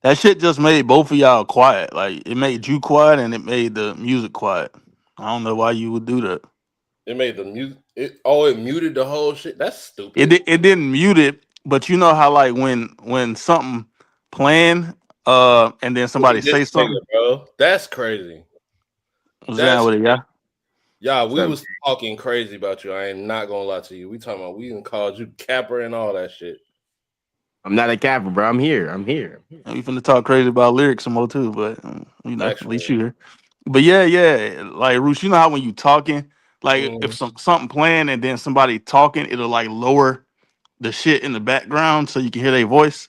That shit just made both of y'all quiet. Like it made you quiet and it made the music quiet. I don't know why you would do that. It made the music. It muted the whole shit. That's stupid. It didn't mute it, but you know how like when something playing and then somebody This say nigga, something. bro. That's crazy. What's that That's with it, yeah? Yeah, we So was talking crazy about you. I ain't not gonna lie to you. We talking about we even called you capper and all that shit. I'm not a capper, bro. I'm here. I'm here. I'm here. And we finna talk crazy about lyrics some more too, but you know, at least Factual. you here. But yeah, like Roosh, you know how when you talking, like if Mm. something playing and then somebody talking, it'll like lower the shit in the background so you can hear their voice.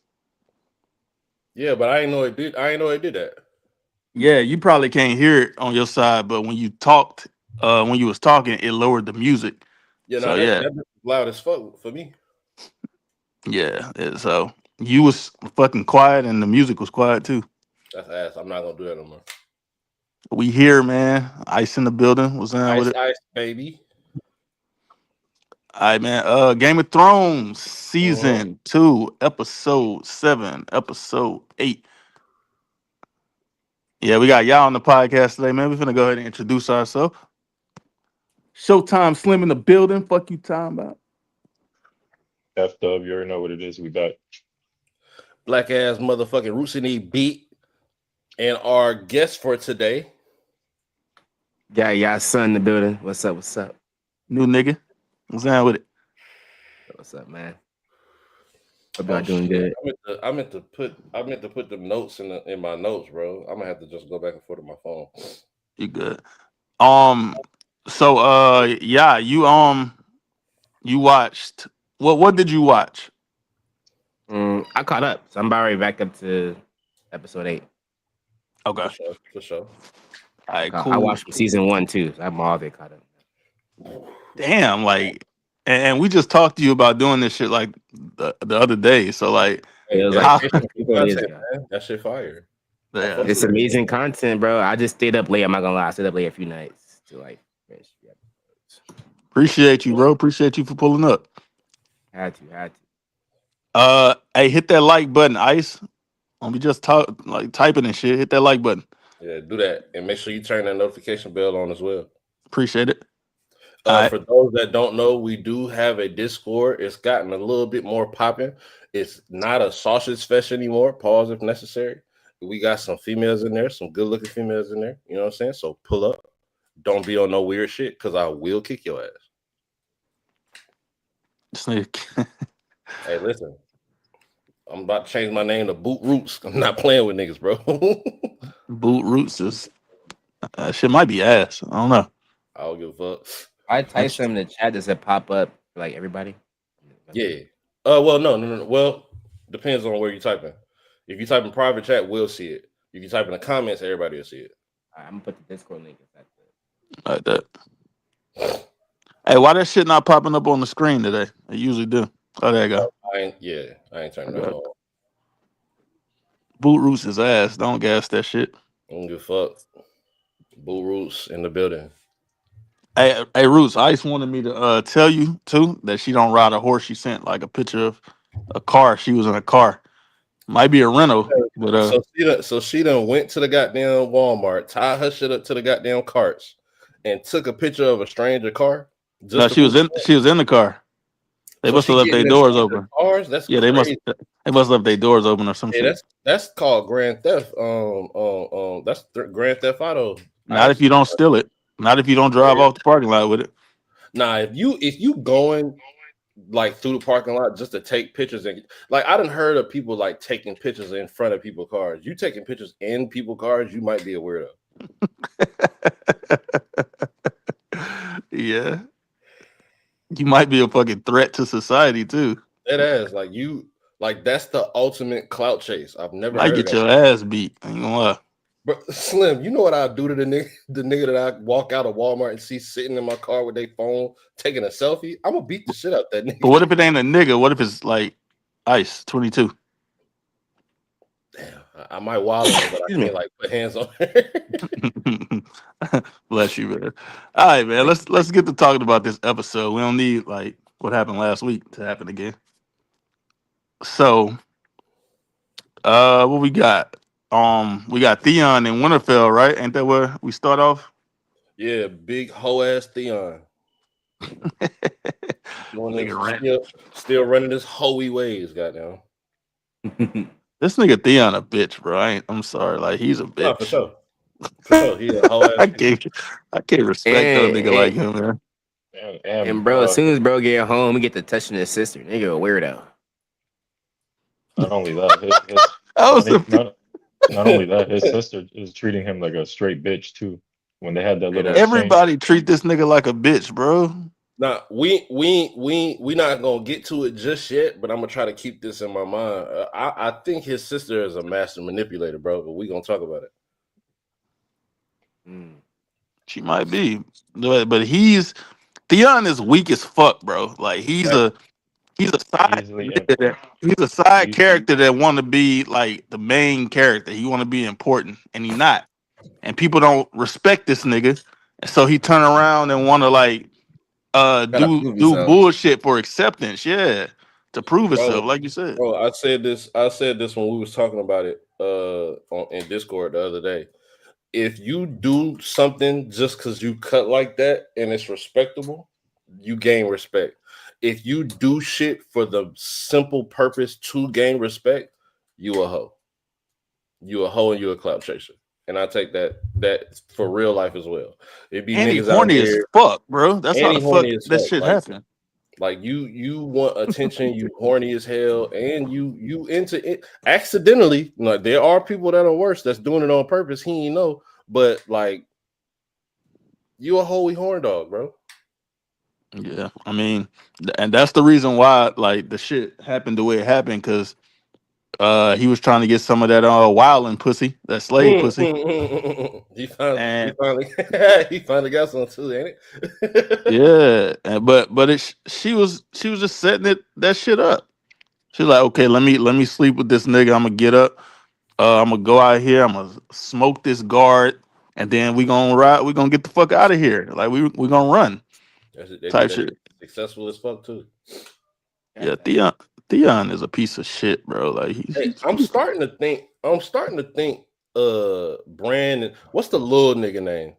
Yeah, but I ain't know it did. I ain't know it did that. Yeah, you probably can't hear it on your side, but when you talked, when you was talking, it lowered the music. Yeah, So no, that yeah, that bitch was loud as fuck for me. So you was fucking quiet and the music was quiet too. That's ass. I'm not gonna do that no more. We here, man. Ice in the building. What's down with Ice, it? ice, baby. All right, man. Game of Thrones Mhm. season 2, episode 7, episode 8. Yeah, we got y'all on the podcast today, man. We're gonna go ahead and introduce ourselves. Showtime Slim in the building. Fuck you, time about. F Dub, you already know what it is. We back. Black ass motherfucking Roots need beat. And our guest for today, Got y'all son in the building. What's up? What's up? New nigga. What's down with it? What's up, man? Hope y'all oh doing shit, good. I meant to put them notes in my notes, bro. I'm gonna have to just go back and forth on my phone. You good. Um, so yeah, you watched what did you watch? I caught up. So I'm about ready back up to episode 8. Okay. For sure, for sure. All right, I cool. watched season 1 too. So I'm all the way caught up. Damn, like and we just talked to you about doing this shit like the other day. So like It Hey, was like how 3 dedication to 4 days content, ago. man. That shit fire. I yeah, fuck It's with that shit. amazing content, bro. I just stayed up late. I'm not gonna lie. I stayed up late a few nights to like finish the episodes. appreciate you, bro. Appreciate you for pulling up. Had to. Hey, hit that like button, Ice. Don't be just talk like typing and shit. Hit that like button. Yeah, do that, and make sure you turn that notification bell on as well. Appreciate it. All right. For those that don't know, we do have a Discord. It's gotten a little bit more popping. It's not a sausage fest anymore. Pause if necessary. We got some females in there, some good looking females in there. You know what I'm saying? So pull up. Don't be on no weird shit because I will kick your ass. Snake. Hey, listen, I'm about to change my name to Boot Roots. I'm not playing with niggas, bro. Boot roots is shit might be ass. I don't know. I don't give a fuck. I typed some in the chat. Does it pop up for like everybody? Yeah. Well, no. Well, depends on where you type in. If you type in private chat, we'll see it. If you type in the comments, everybody will see it. I'm gonna put the Discord link. Like that. Hey, why that shit not popping up on the screen today? It usually do. Oh, there you go. I ain't turning Okay. that on. Boot roots is ass. Don't gas that shit. I don't give a fuck. Boo Roots in the building. Hey, Roots. Ice wanted me to tell you too that she don't ride a horse. She sent like a picture of a car. She was in a car. Might be a rental, but So she done went to the goddamn Walmart, tied her shit up to the goddamn carts, and took a picture of a stranger car no, just to prove. she was in the car. They So must she have left their getting in doors stranger open. cars. That's Yeah, crazy. they must have left their doors open or some Hey, shit. that's called grand theft. That's grand theft auto. Not if you don't steal it. Not if you don't drive off the parking lot with it. Nah, if you going like through the parking lot just to take pictures and like I done heard of people like taking pictures in front of people's cars. You taking pictures in people's cars, you might be a weirdo. Yeah, you might be a fucking threat to society too. That ass like that's the ultimate clout chase. I've never Might heard of get that. your ass beat. I ain't gonna lie. But Slim, you know what I do to the nigga that I walk out of Walmart and see sitting in my car with their phone taking a selfie? I'm gonna beat the shit out that nigga. But what if it ain't a nigga? What if it's like Ice 22? Damn, I might wild on her, but I Excuse me. can't like put hands on her. Bless you, man. All right, man. Let's get to talking about this episode. We don't need like what happened last week to happen again. So What we got? We got Theon and Winterfell, right? Ain't that where we start off? Yeah, big hoe ass Theon. Doing Nigga his, ran. still running his hoey ways, goddamn. This nigga Theon a bitch, bro. I'm sorry, like he's a Nah, for bitch. sure. For sure. He a hoe ass I nigga. can't respect no and, nigga and like him, man. and bro, as soon as bro get home, he get to touching his sister. Nigga a weirdo. not only that, his I was a, not only that, his sister is treating him like a straight bitch too. When they had that Straight little up. exchange, everybody treat this nigga like a bitch, bro. Nah, we not gonna get to it just yet, but I'm gonna try to keep this in my mind. I think his sister is a master manipulator, bro. But we gonna talk about it. Mm. She might be, but Theon is weak as fuck, bro. Like he's a side easily nigga he's a side e- character that want to be like the main character. He want to be important, and he not. And people don't respect this nigga, and so he turn around and want to like Gotta do prove do yourself. bullshit for acceptance, yeah, to prove himself, Bro, like you said. bro, I said this. I said this when we was talking about it in Discord the other day. If you do something just because you cut like that and it's respectable, you gain respect. If you do shit for the simple purpose to gain respect, you a hoe. You a hoe and you a clout chaser. And I take that for real life as well. It be And he niggas out horny as here, fuck, bro. That's and how he the fuck horny as that fuck. shit happened. Like you want attention, you horny as hell, and you into it accidentally. Like there are people that are worse that's doing it on purpose. He ain't know, but like you a holy horn dog, bro. Yeah, I mean, and that's the reason why like the shit happened the way it happened because he was trying to get some of that wilding pussy, that slave pussy, He and finally he finally got some too, ain't it? yeah, and but she was just setting that shit up. She's like, okay, let me sleep with this nigga. I'm gonna get up. I'm gonna go out here. I'm gonna smoke this guard, and then we gonna ride. We gonna get the fuck out of here. Like we gonna run They do type that shit. shit successful as fuck too. Yeah, Theon is a piece of shit, bro. Like Hey, he's I'm starting to think. Brandon. What's the little nigga name?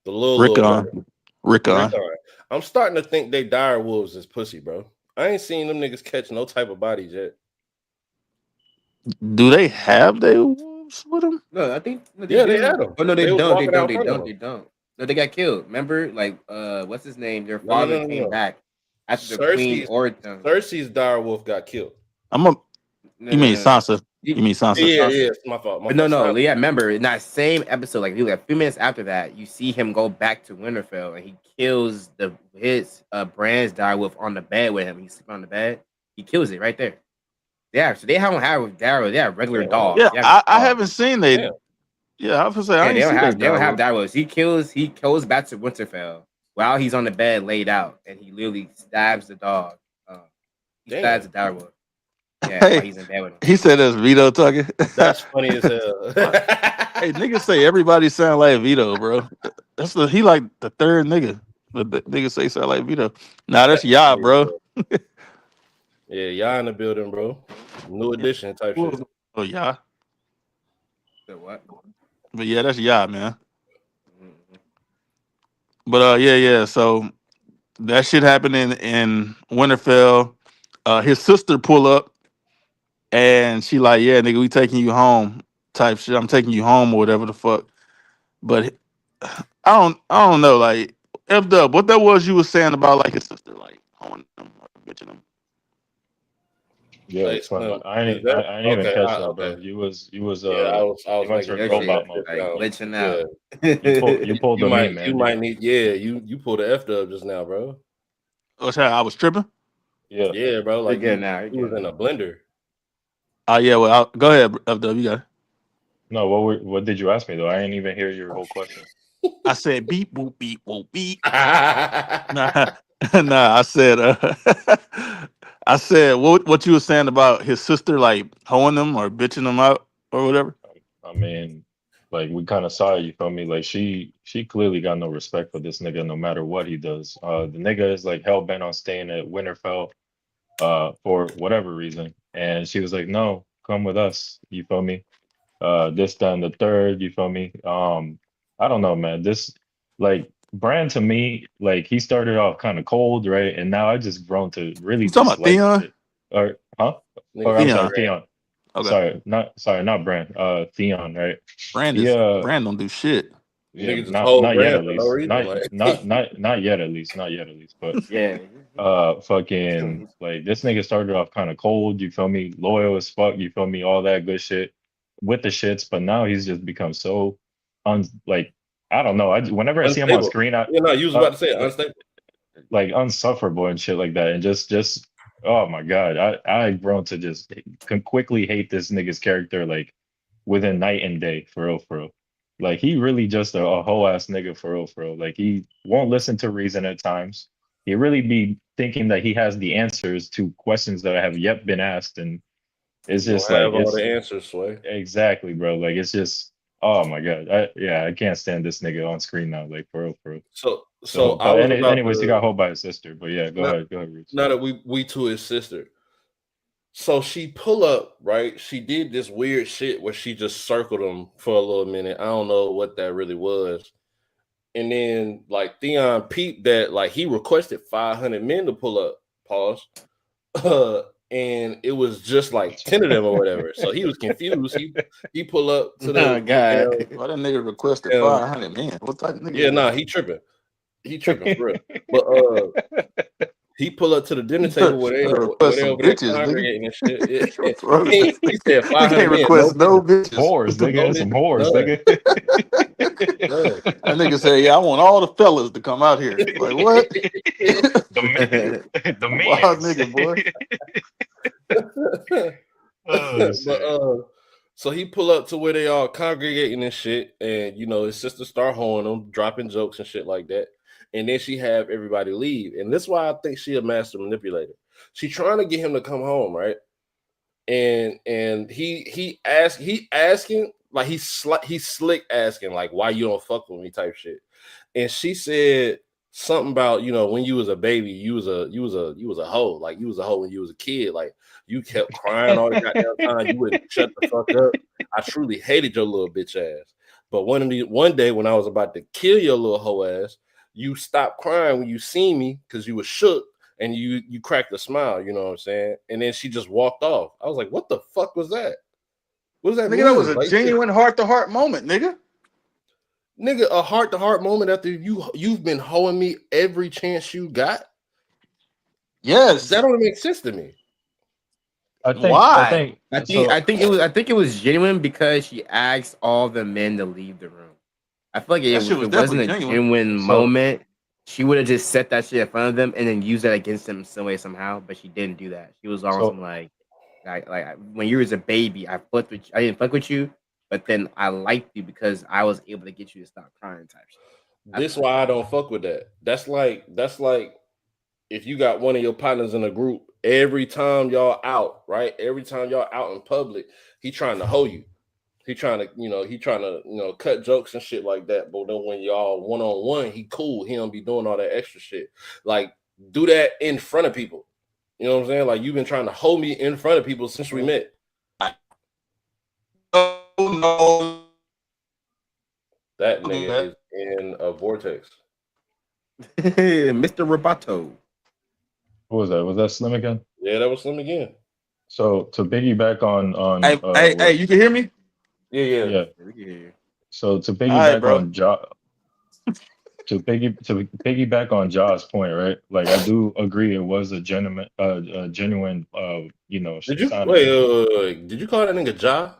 The little brother. Rickon. Rickon. Rickon. I'm starting to think they dire wolves is pussy, bro. I ain't seen them niggas catch no type of bodies yet. Do they have their wolves with them? No, I think no, they Yeah, they do. had them. Oh no, they They was don't. They walking don't. out They front of don't. them. They don't. No, they got killed. Remember, like what's his name? Their No, no, father no, no, came no. back after the queen or Cersei's dire wolf got killed. I'm a. no, You no, mean no, no. Sansa? You mean Sansa? Yeah, Sansa. yeah, it's my fault. My But no, fault. no, yeah, remember in that same episode, like a few minutes after that, you see him go back to Winterfell and he kills his Brand's direwolf on the bed with him. He's sleeping on the bed. He kills it right there. Yeah, so they don't have Darrow. They have regular dogs. Yeah, They have I dogs. haven't seen they. Damn. Yeah, I was gonna say I Yeah, ain't see they don't have they. direwolves. He goes back to Winterfell while he's on the bed laid out, and he literally stabs the dog. He stabs the direwolf. Yeah, while Hey, he's in bed with him. he said that's Vito talking. That's funny as hell. Hey, niggas say everybody sound like Vito, bro. He like the third nigga. The niggas say sound like Vito. Nah, that's That's y'all, funny as bro. hell. Yeah, y'all in the building, bro. New edition type shit. Oh yeah, So what? but yeah, that's y'all, man. Mhm. But yeah. So that shit happened in Winterfell. His sister pull up and she like, yeah, nigga, we taking you home, type shit. I'm taking you home or whatever the fuck. But I don't know, like F Dub, what that was you was saying about like his sister, like owning them or bitching them. yeah, Like, explain. Slim, I is ain't that I ain't even okay? catch that, Okay. bro. You was Yeah, I you was went making to Your sure I shit robot wrote mode. this like down. glitching Yeah, out. You pulled the meme, you man. might need. Yeah, you pulled the F dub just now, bro. Oh, sorry, I was tripping. Yeah. Yeah, bro. You're Like good now. You're you was good in a now. blender. Oh yeah, well go ahead, F Dub, you got it. No, what did you ask me though? I didn't even hear your whole question. I said beep boop beep boop beep. Yeah, Nah, nah. I said, I said what you were saying about his sister like hoeing them or bitching them out or whatever. I mean, like we kind of saw it, you feel me? Like she clearly got no respect for this nigga no matter what he does. The nigga is like hell bent on staying at Winterfell for whatever reason. And she was like, no. come with us. You feel me? This, that, and the third. You feel me? I don't know, man. This like Brand to me, like he started off kind of cold, right? And now I just grown to really You talking about dislike Theon? it. Or huh? Nigga Or I'm said sorry, Theon. Brand. Theon. Okay. Sorry, not Brand. Theon, right? Brand Yeah, don't do shit. yeah, Nigga just not hold not yet Brand at for no least. reason. Not Like not not not yet at least. Not yet at least. But Yeah. fucking like this nigga started off kind of cold, you feel me? Loyal as fuck, you feel me? All that good shit with the shits, but now he's just become so like I don't know. Whenever I see him on unstable. screen, Yeah, no, you was uh, about to say like unstable. unsufferable and shit like that, and just oh my god, I grown to just can quickly hate this nigga's character like within night and day for real, for real. Like he really just a whole ass nigga for real, for real. Like he won't listen to reason at times. He really be thinking that he has the answers to questions that have yet been asked, and it's You don't just like have all it's the answers, Sway. exactly, bro. Like it's just oh my god, yeah, I can't stand this nigga on screen now, like for real, for real. So So, I but was about anyways, he got to hold by his sister. But yeah, now, go ahead, Roots. now that we to his sister. So she pull up, right? She did this weird shit where she just circled him for a little minute. I don't know what that really was. And then like Theon peeped that like he requested 500 men to pull up. Pause. And it was just like 10 of them or whatever. So he was confused. He pull up to Oh the God. Why that nigga requested damn, 500 man? What type of nigga yeah, is nah, that? he tripping. He tripping for real. But he pull up to the dinner You table better where request they some over there bitches, nigga. congregating and shit. Bro, He said you 500 can't men, no request no bitches, bitches. Whores, no nigga, some bitches, whores, none, nigga. none. That nigga said, "Yeah, I want all the fellas to come out here." Like what? The the Wild mans. nigga, boy. Oh But shit. so he pull up to where they all congregating and shit, and you know his sister start hoeing him, dropping jokes and shit like that, and then she have everybody leave, and this is why I think she a master manipulator. She trying to get him to come home, right? And he asking like he's slick asking like why you don't fuck with me type shit, and she said something about when you was a baby you was a hoe, like you was a hoe when you was a kid, like you kept crying all the goddamn time, you wouldn't shut the fuck up. I truly hated your little bitch ass, but one day when I was about to kill your little hoe ass, you stopped crying when you see me because you was shook, and you cracked a smile, you know what I'm saying? And then she just walked off. I was like, what the fuck was that? What does that Nigga, that was mean? a Like, genuine heart-to-heart moment, nigga. nigga, a heart-to-heart moment after you've been hoeing me every chance you got? Yes. That don't make sense to me. I Why? think so. I think it was genuine because she asked all the men to leave the room. I feel like That shit if was it wasn't definitely a genuine. genuine So moment, she would have just set that shit in front of them and then used that against them some way somehow. But she didn't do that. She was on some so like when you was a baby, I didn't fuck with you, but then I liked you because I was able to get you to stop crying type shit. This why I don't fuck with that. That's like if you got one of your partners in a group, every time y'all out, right? Every time y'all out in public, he trying to hoe you. He trying to cut jokes and shit like that. But then when y'all one on one, he cool. He don't be doing all that extra shit. Like do that in front of people. You know what I'm saying? Like you've been trying to hold me in front of people since we met. No. That nigga is in a vortex. Mr. Roboto. what was that? Was that Slim again? Yeah, that was Slim again. So to piggyback on Hey, you can hear me? Yeah. yeah. Yeah. So to All right, piggyback bro. on to piggyback on Ja's point, right? Like I do agree it was a genuine Did you sign of him. wait? Did you call that nigga Ja?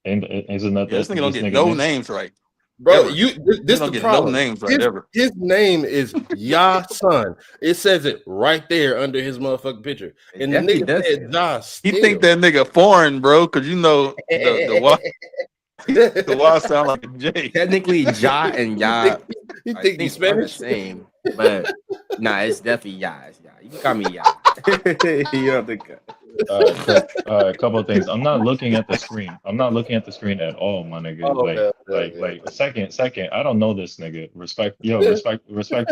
And isn't that Yeah, this nigga don't this get nigga no name? names right. Bro, Ever. this Nigga don't the get no problem. names right ever. His name is Ya Son. It says it right there under his motherfucking picture. It And the definitely nigga does say said that. Ja He still. think that nigga foreign, bro, because you know the Y sound like a J. Technically, Ja and Ya, He I think you think are the Spanish? same, but nah, it's definitely Ya. It's Ya. You can call me Ya. You don't think? Quick, a couple of things. I'm not looking at the screen. I'm not looking at the screen at all, my nigga. Oh, okay, Like, second. I don't know this nigga. Respect to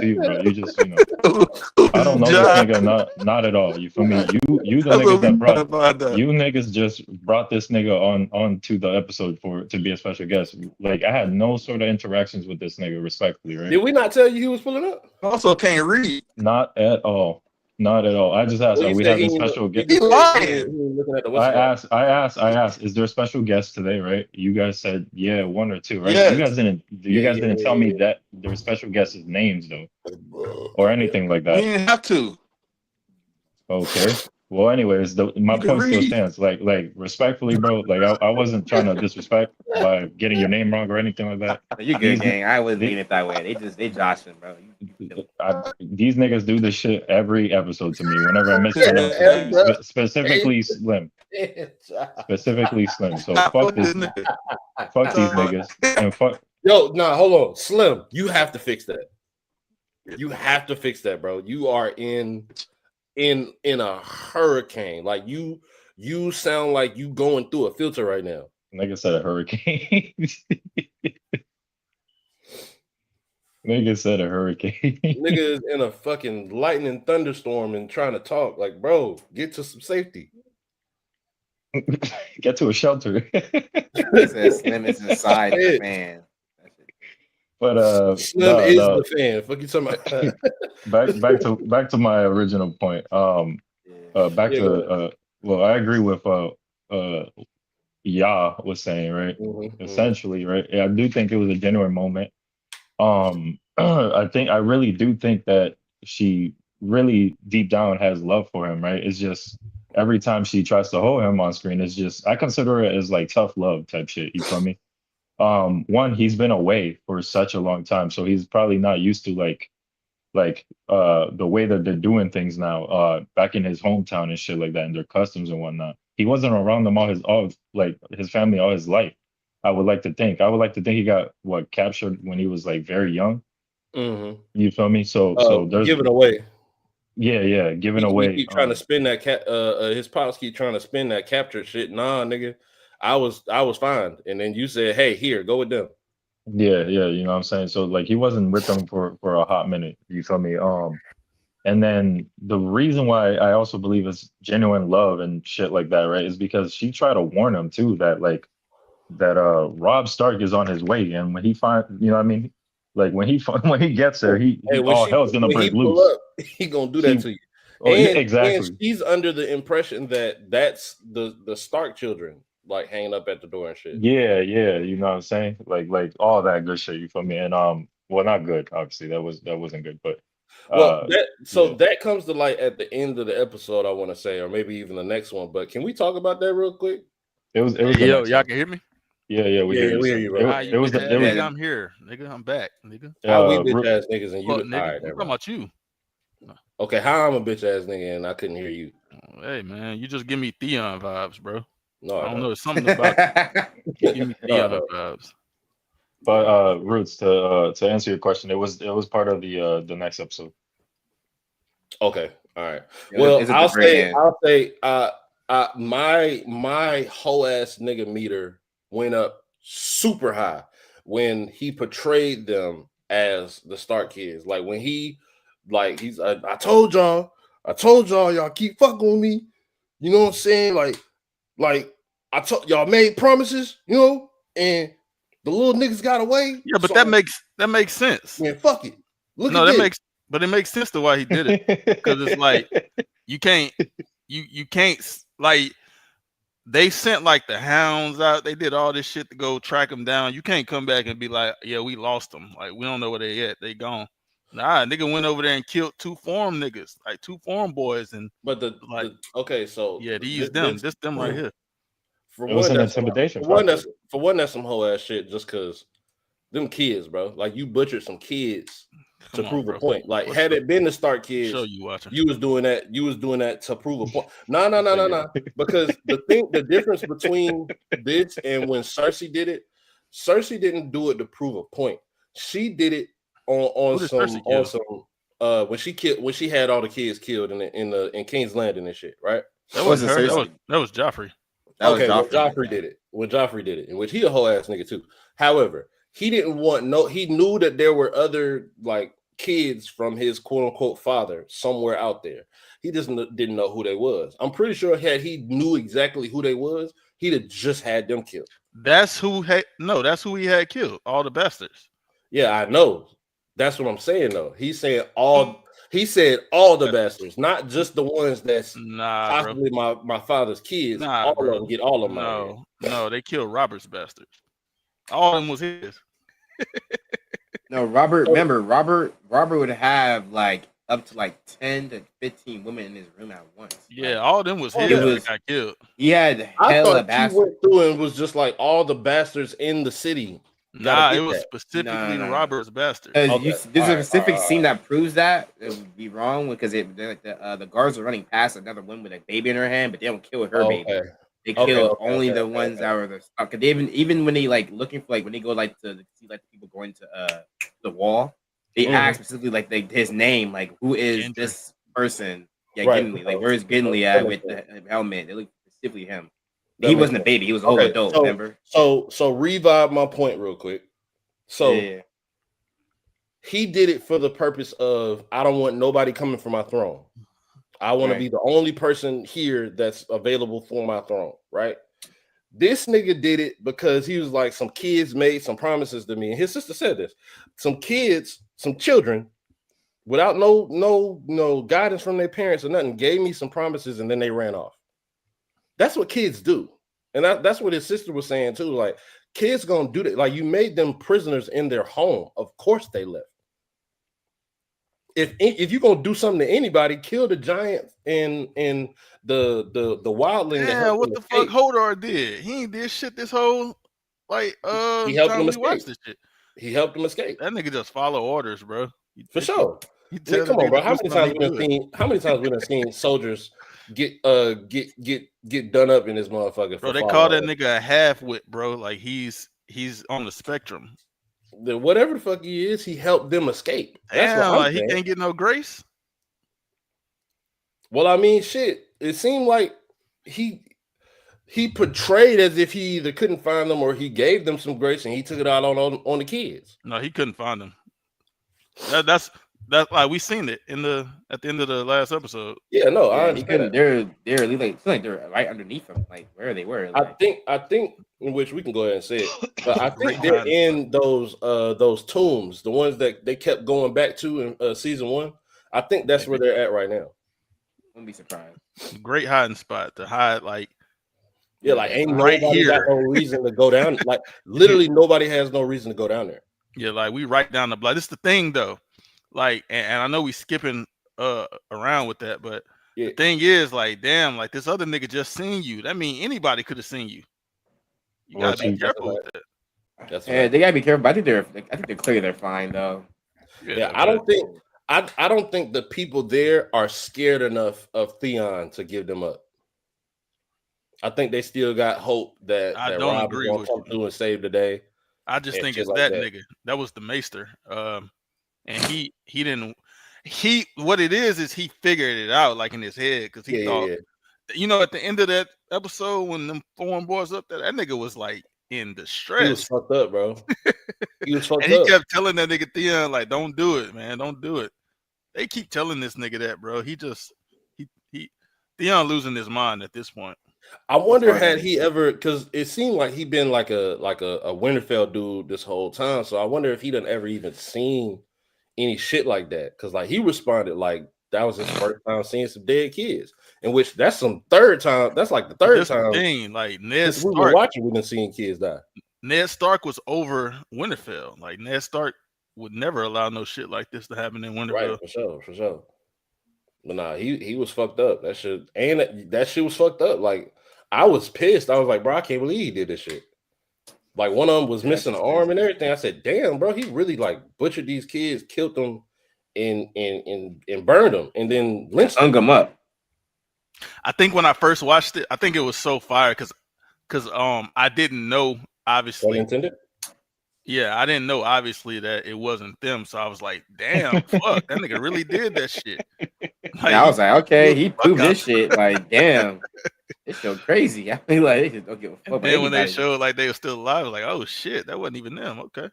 you, bro. You just, I don't know this John, nigga, not at all. You feel me? You the that's niggas what we that gotta brought find out. you niggas just brought this nigga on to the episode to be a special guest. Like I had no sort of interactions with this nigga, respectfully, right? Did we not tell you he was pulling up? Also, can't read. Not at all. Not at all. I just asked, Well, are you we said having he special guests? He lying. He was looking at the I asked, is there a special guest today, right? You guys said, yeah, one or two, right? Yes. You guys didn't tell me that there were special guests' names though, or anything like We that. didn't have to. Okay. Well, anyways, my You can point still read. stands. Like respectfully, bro. Like I wasn't trying to disrespect by getting your name wrong or anything like that. You good, gang. I wasn't thinking it that way. They joshing, bro. These niggas do this shit every episode to me. Whenever I mispronounce Yeah, the name, specifically Slim. Specifically Slim. So fuck this. Fuck these niggas. And fuck. Yo, nah, hold on. Slim, you have to fix that. You have to fix that, bro. You are in a hurricane. Like you sound like you going through a filter right now. Nigga said a hurricane. Nigga said a hurricane. Nigga is in a fucking lightning thunderstorm and trying to talk. Like, bro, get to some safety. Get to a shelter. He says Slim is inside the fan. But Slim is the fan. Fuck you talking about? back to my original point. Well, I agree with Ya was saying, right? Essentially, right? Yeah, I do think it was a genuine moment. I really do think that she really deep down has love for him, right? It's just every time she tries to hold him on screen, it's just I consider it as like tough love type shit. You feel me? One, he's been away for such a long time, so he's probably not used to like the way that they're doing things now, back in his hometown and shit like that, and their customs and whatnot. He wasn't around them his family all his life. I would like to think he got captured when he was like very young. Mm-hmm. You feel me? So there's giving away. Yeah, giving away. We keep trying to spin that his pops keep trying to spin that captured shit. Nah, nigga, I was fine. And then you said, hey, here, go with them. Yeah, you know what I'm saying? So like he wasn't with them for a hot minute. You feel me? And then the reason why I also believe it's genuine love and shit like that, right, is because she tried to warn him too that Robb Stark is on his way, and when he when he gets there, all hell's gonna break loose. Up, he gonna do that to you. Exactly. And she's under the impression that that's the Stark children, like hanging up at the door and shit. Yeah, you know what I'm saying? Like all that good shit. You feel me? And well, not good. Obviously, that wasn't good, but. That comes to light at the end of the episode, I want to say, or maybe even the next one. But can we talk about that real quick? It was. Yo, y'all can hear me? Yeah, we hear you. Right? Nigga, I'm here, nigga. I'm back, nigga. How we bitch ass niggas and you? Nigga, right, talking about you. Okay, how I'm a bitch ass nigga and I couldn't hear you. Hey man, you just give me Theon vibes, bro. No, I don't know. There's something about you. Give me Theon vibes. But Roots, to answer your question, it was part of the next episode. Okay, all right. Well, I'll say my whole ass nigga meter went up super high when he portrayed them as the Stark kids. Like when he's I told y'all y'all keep fucking with me. You know what I'm saying? Like I told y'all made promises, and the little niggas got away. Yeah, but that makes sense. Man, fuck it. But it makes sense to why he did it, because it's like you can't like they sent like the hounds out. They did all this shit to go track them down. You can't come back and be like, yeah, we lost them. Like we don't know where they at. They gone. Nah, nigga went over there and killed 2 forum niggas, like 2 forum boys, and so yeah, these them right here. For one, that's intimidation. For one, that's some whole ass shit. Just because them kids, bro, like you butchered some kids to prove a point. Like had it been the Stark kids, you was doing that. You was doing that to prove a point. No. Because the difference between this and when Cersei did it, Cersei didn't do it to prove a point. She did it on some when she had all the kids killed in King's Landing and shit, right? That It wasn't wasn't her. Cersei. That was Joffrey. That was Okay, when Joffrey. Joffrey did it, in which he a whole ass nigga too. However, he didn't want he knew that there were other like kids from his quote unquote father somewhere out there. He just didn't know who they was. I'm pretty sure had he knew exactly who they was, he'd have just had them killed. That's who that's who he had killed. All the bastards. Yeah, I know. That's what I'm saying though. He said all the bastards, not just the ones that's Nah, bro. possibly my father's kids. Nah, All bro. of them, get all of them out of here. No, they killed Robert's bastards. All of them was his. No, Robert. Remember, Robert would have like up to like 10 to 15 women in his room at once. Yeah, Like, all of them was his that got killed. he had I hella thought he bastards. went through and was just like all the bastards in the city. Nah, get it was that. specifically Nah. Robert's bastards. There's Okay. a specific All right. scene that proves that. It would be wrong because the guards were running past another woman with a baby in her hand, but they don't kill her baby. Okay. They Okay, kill okay, only okay, the okay, ones okay. that were the stock. Cause they even when they like looking for like when they go like to see like the people going to the wall, they ask specifically like his name, like who is Gendry. this person? Yeah, Right. Gimli. Like where's Gimli at with the helmet? They look specifically him. That He makes wasn't a sense. baby. He was a whole Okay, adult. so- Remember? So revive my point real quick. So Yeah. he did it for the purpose of I don't want nobody coming for my throne. I want to Right. be the only person here that's available for my throne, right? This nigga did it because he was like, some kids made some promises to me, and his sister said this. Some children, without no guidance from their parents or nothing, gave me some promises and then they ran off. That's what kids do, and that's what his sister was saying too. Like, kids gonna do that. Like, you made them prisoners in their home. Of course they left. If you're gonna do something to anybody, kill the giant and the wildling. Yeah, what the fuck Hodor did? He ain't did shit this whole he helped time them we escape. watched this shit. He helped them escape. That nigga just follow orders, bro. For sure. He Nigga, come on, bro. How many times we done seen soldiers get done up in this motherfucker? Bro, they call that nigga a half-wit, bro. Like he's on the spectrum. Whatever the fuck he is, he helped them escape. That's Damn, what I'm like he saying. can't get no grace. Well, I mean, shit. It seemed like he portrayed as if he either couldn't find them or he gave them some grace and he took it out on the kids. No, he couldn't find them. That's like we seen it at the end of the last episode. Yeah, no, Yeah, I he understand. couldn't. They're like they're right underneath him, like where they were. Like, I think in which we can go ahead and say it, but I think Great they're time. in those tombs, the ones that they kept going back to in season 1. I think that's where they're at right now. wouldn't be surprised. Great hiding spot to hide. Like, Yeah, like ain't Right nobody here. got no reason to go down. Like literally nobody has no reason to go down there. yeah, like we right down the block. This is the thing though. Like, and I know we skipping around with that, but Yeah. the thing is, like, damn, like this other nigga just seen you. That mean anybody could have seen you. You Well, gotta be see, careful with that. That's Yeah, right. they gotta be careful. But I think they're clear. They're fine though. Yeah, I don't think the people there are scared enough of Theon to give them up. I think they still got hope that I that don't Rob is agree gonna with come you. through and save the day. I just and think shit it's like that that. nigga. That was the maester. And he didn't. What it is he figured it out like in his head because he thought, you know, at the end of that episode when them foreign boys up there, that nigga was like in He was distress. fucked up, bro. He was fucked And he up. kept telling that nigga Theon, like, don't do it, man. Don't do it. They keep telling this nigga that, bro. He Theon losing his mind at this point. I wonder far had as- he ever, because it seemed like he been like a Winterfell dude this whole time. So I wonder if he done ever even seen any shit like that. Because like he responded like that was his first time seeing some dead kids, in which that's some third time. That's like the third This time thing, like Ned since we were Stark. watching, we've been seeing kids die. Ned Stark was over Winterfell. Like Ned Stark would never allow no shit like this to happen in Winterfell. Right, for sure. But nah, he was fucked up. That shit was fucked up. Like I was pissed. I was like, bro, I can't believe he did this shit. Like one of them was missing an arm and everything. I said, damn, bro, he really like butchered these kids, killed them, and burned them, and then lynched them. Hung him up. I think when I first watched it, I think it was so fire because I didn't know obviously. Intended. Yeah, I didn't know obviously that it wasn't them. So I was like, damn, fuck, that nigga really did that shit. Like, I was like, okay, you he fuck proved out. this shit. Like, damn, this show crazy. I mean, like, they just don't give a fuck And about then when they anybody. showed like they were still alive, I was like, oh shit, that wasn't even them. Okay.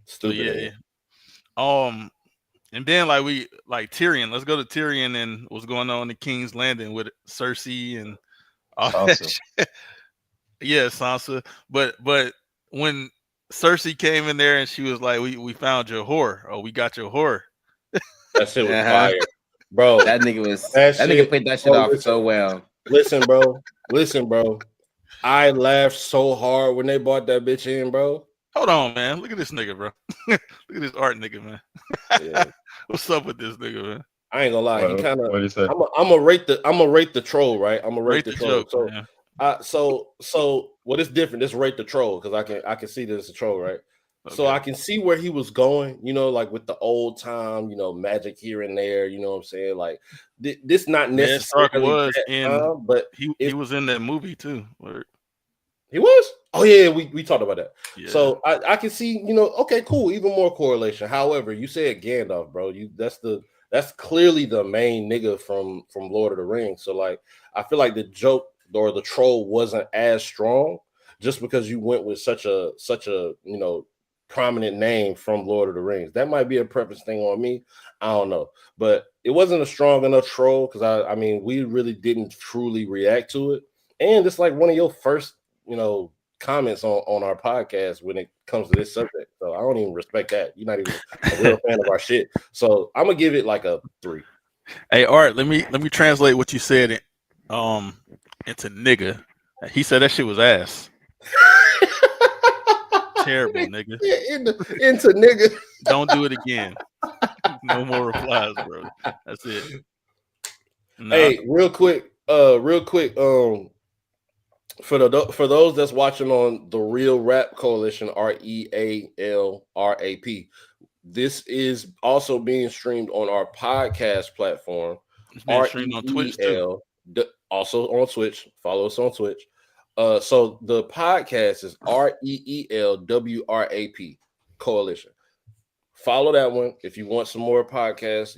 So Stupid. yeah. And then like Tyrion. Let's go to Tyrion and what's going on in King's Landing with Cersei and all that Sansa. shit. Yeah, Sansa. But when Cersei came in there and she was like, "We found your whore. Oh, we got your whore." That shit was Uh-huh. fire, bro. That nigga was That that nigga shit- played that shit bro, off so well. Listen, bro. I laughed so hard when they brought that bitch in, bro. Hold on, man. Look at this nigga, bro. Look at this art nigga, man. Yeah. What's up with this nigga, man? I ain't gonna lie. He kind of. What do you say? I'm gonna rate the troll, right? I'm gonna rate the troll. joke, man. So what is different? This rate the troll because I can see that it's a troll, right? So Okay. I can see where he was going, like with the old time, magic here and there. You know what I'm saying? Like this not Ned Stark necessarily was that in, time, but he was in that movie too. he was. Oh yeah, we talked about that. Yeah. So I can see, okay, cool, even more correlation. However, you said Gandalf, bro. That's clearly the main nigga from Lord of the Rings. So like, I feel like the joke or the troll wasn't as strong just because you went with such a prominent name from Lord of the Rings. That might be a preference thing on me. I don't know, but it wasn't a strong enough troll because I mean we really didn't truly react to it, and it's like one of your first comments on our podcast when it comes to this subject. So I don't even respect that. You're not even a real fan of our shit. So I'm gonna give it like a 3. Hey, Art, let me translate what you said into nigga. He said that shit was ass. Terrible, nigga. Into nigga. Don't do it again. No more replies, bro. That's it. Nah. Hey, real quick. For those that's watching on the Real Rap Coalition, REALRAP, this is also being streamed on our podcast platform. It's being streamed on Twitch too. Also on Twitch. Follow us on Twitch. So the podcast is REELWRAP Coalition. Follow that one if you want some more podcast,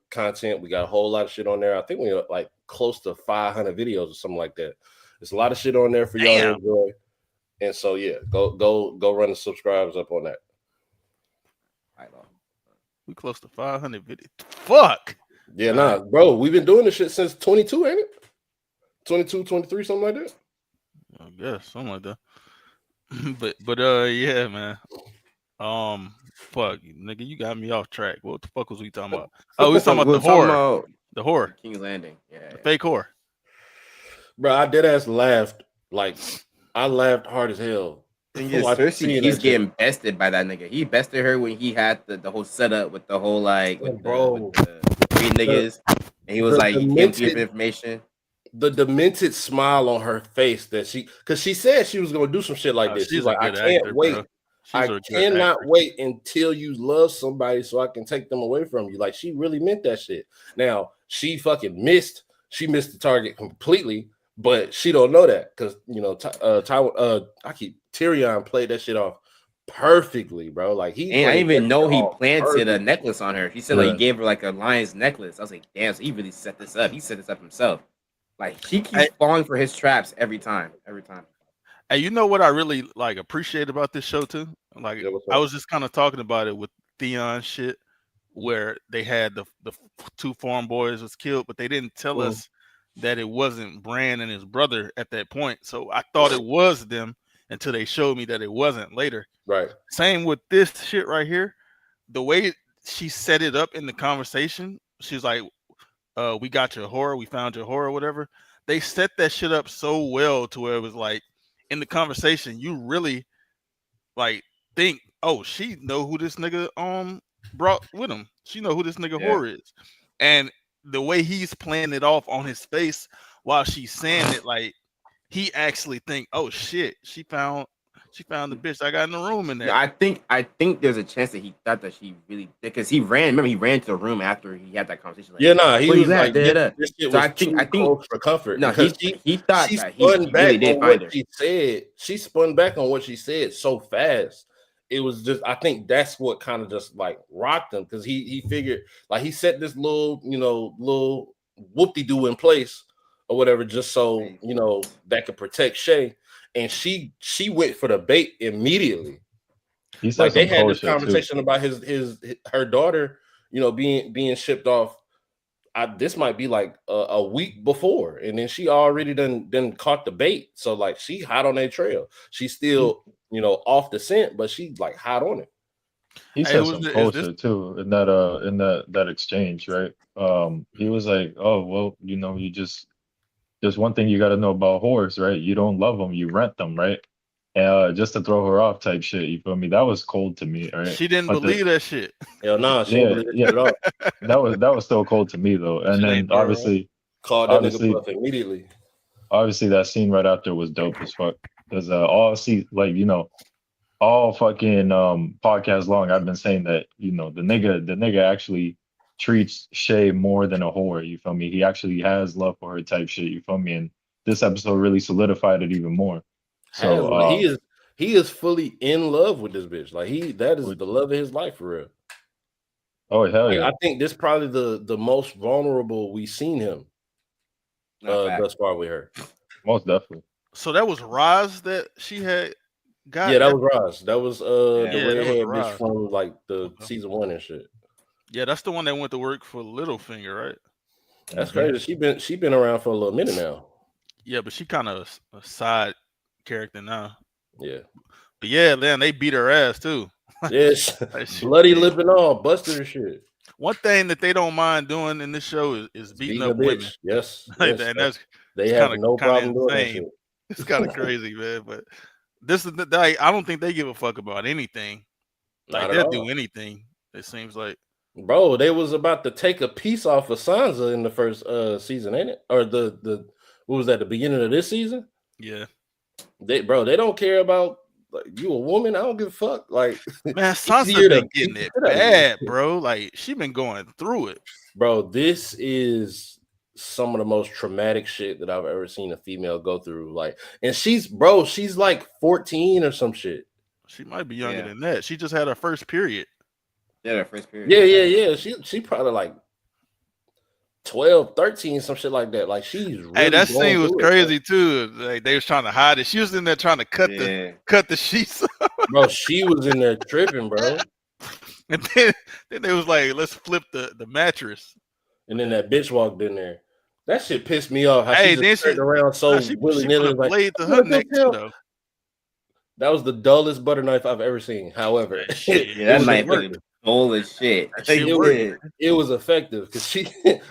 content. We got a whole lot of shit on there. I think we are like close to 500 videos or something like that. There's a lot of shit on there for y'all to enjoy. And so yeah, go run the subscribes up on that. We close to 500 videos. Fuck. Yeah, nah, bro. We've been doing this shit since 22, ain't it? 22, 23, something like that. I guess something like that. but yeah, man. Fuck, nigga, you got me off track. What the fuck was we talking about? Oh, we was talking about the whore. The whore. King's Landing. Yeah. The fake whore. Bro, I dead ass laughed. Like, I laughed hard as hell. Thing is, Cersei, he's getting bested by that nigga. He bested her when he had the whole setup with the whole with the three niggas, and he was like, "You can't give information." The demented smile on her face because she said she was gonna do some shit like this. She's like, I can't wait. I cannot wait until you love somebody so I can take them away from you. Like, she really meant that shit. Now she fucking missed. She missed the target completely. But she don't know that because Tyrion played that shit off perfectly, bro. Like I didn't even know he planted a necklace on her. He said like he gave her like a lion's necklace. I was like, damn, so he really set this up. He set this up himself. Like she keeps falling for his traps every time. Hey, you know what I really like appreciate about this show too? Like I was just kind of talking about it with Theon shit, where they had the 2 farm boys was killed, but they didn't tell us that it wasn't Bran and his brother at that point. So I thought it was them until they showed me that it wasn't later. Right. Same with this shit right here. The way she set it up in the conversation, she's like, we got your horror, we found your horror, whatever. They set that shit up so well to where it was like in the conversation, you really like think, oh, she know who this nigga brought with him. She know who this nigga horror is. And the way he's playing it off on his face while she's saying it, like he actually think, oh shit, she found the bitch I got in the room in there. I think there's a chance that he thought that she really, because he ran to the room after he had that conversation. Like, he was like, this shit was I think for comfort. No, he thought she that spun he back really did on find what her. she said. She spun back on what she said so fast. it was just, I think that's what kind of just like rocked him, because he figured, like, he set this little, little whoop-de-doo in place or whatever, just so that could protect Shay, and she went for the bait immediately. He said Like, they some had cold this shit too. conversation about her daughter, being shipped off. This might be like a week before, and then she already done caught the bait. So like, she hot on that trail. She's still off the scent, but she like hot on it. He Hey, said some cold shit too in that exchange, right? He was like, "Oh well, you just there's one thing you got to know about whores, right? You don't love them, you rent them, right? Just to throw her off, type shit. You feel me? That was cold to me, right? She didn't But believe that shit. Hell no, she didn't yeah, believe that yeah, shit at all. that was still cold to me though. And Shit then ain't throw her off. Called that nigga bluff immediately. obviously that scene right after was dope as fuck. Because all fucking podcast long, I've been saying that the nigga actually treats Shay more than a whore. You feel me? He actually has love for her, type shit. You feel me? And this episode really solidified it even more. So he is fully in love with this bitch. Like, that is the love of his life for real. Oh hell Like, yeah! I think this probably the most vulnerable we've seen him thus far with her. Most definitely. So that was Roz that she had got. Yeah, that was Roz. That was the that redhead was bitch Roz. from like the season 1 and shit. Yeah, that's the one that went to work for Littlefinger, right? That's crazy. She been around for a little minute now. Yeah, but she kind of a side character now. Yeah. But yeah, man, they beat her ass too. Yes, bloody lip and all, busted her shit. One thing that they don't mind doing in this show is beating up women. Yes, like that. And that's they have no problem doing that shit. It's kind of crazy, man. But this is I don't think they give a fuck about anything. Like, they'll do anything. It seems like. Bro, they was about to take a piece off of Sansa in the first season, ain't it? Or the what was that? The beginning of this season? Yeah. They don't care about, like, you a woman. I don't give a fuck. Like, man, Sansa been getting it bad, bro. Like, she been going through it, bro. This is some of the most traumatic shit that I've ever seen a female go through. Like, and she's like 14 or some shit. She might be younger than that. She just had her first period. Yeah, her first period. Yeah. She probably like 12, 13, some shit like that. Like, she's really hey, that scene was crazy too. Like, they was trying to hide it. She was in there trying to cut the sheets. Bro, she was in there tripping, bro. And then they was like, let's flip the mattress. And then that bitch walked in there. That shit pissed me off. How she just turned around so willy-nilly. Like, blade to her neck too, though. That was the dullest butter knife I've ever seen. However, that knife was dull as shit. It was effective because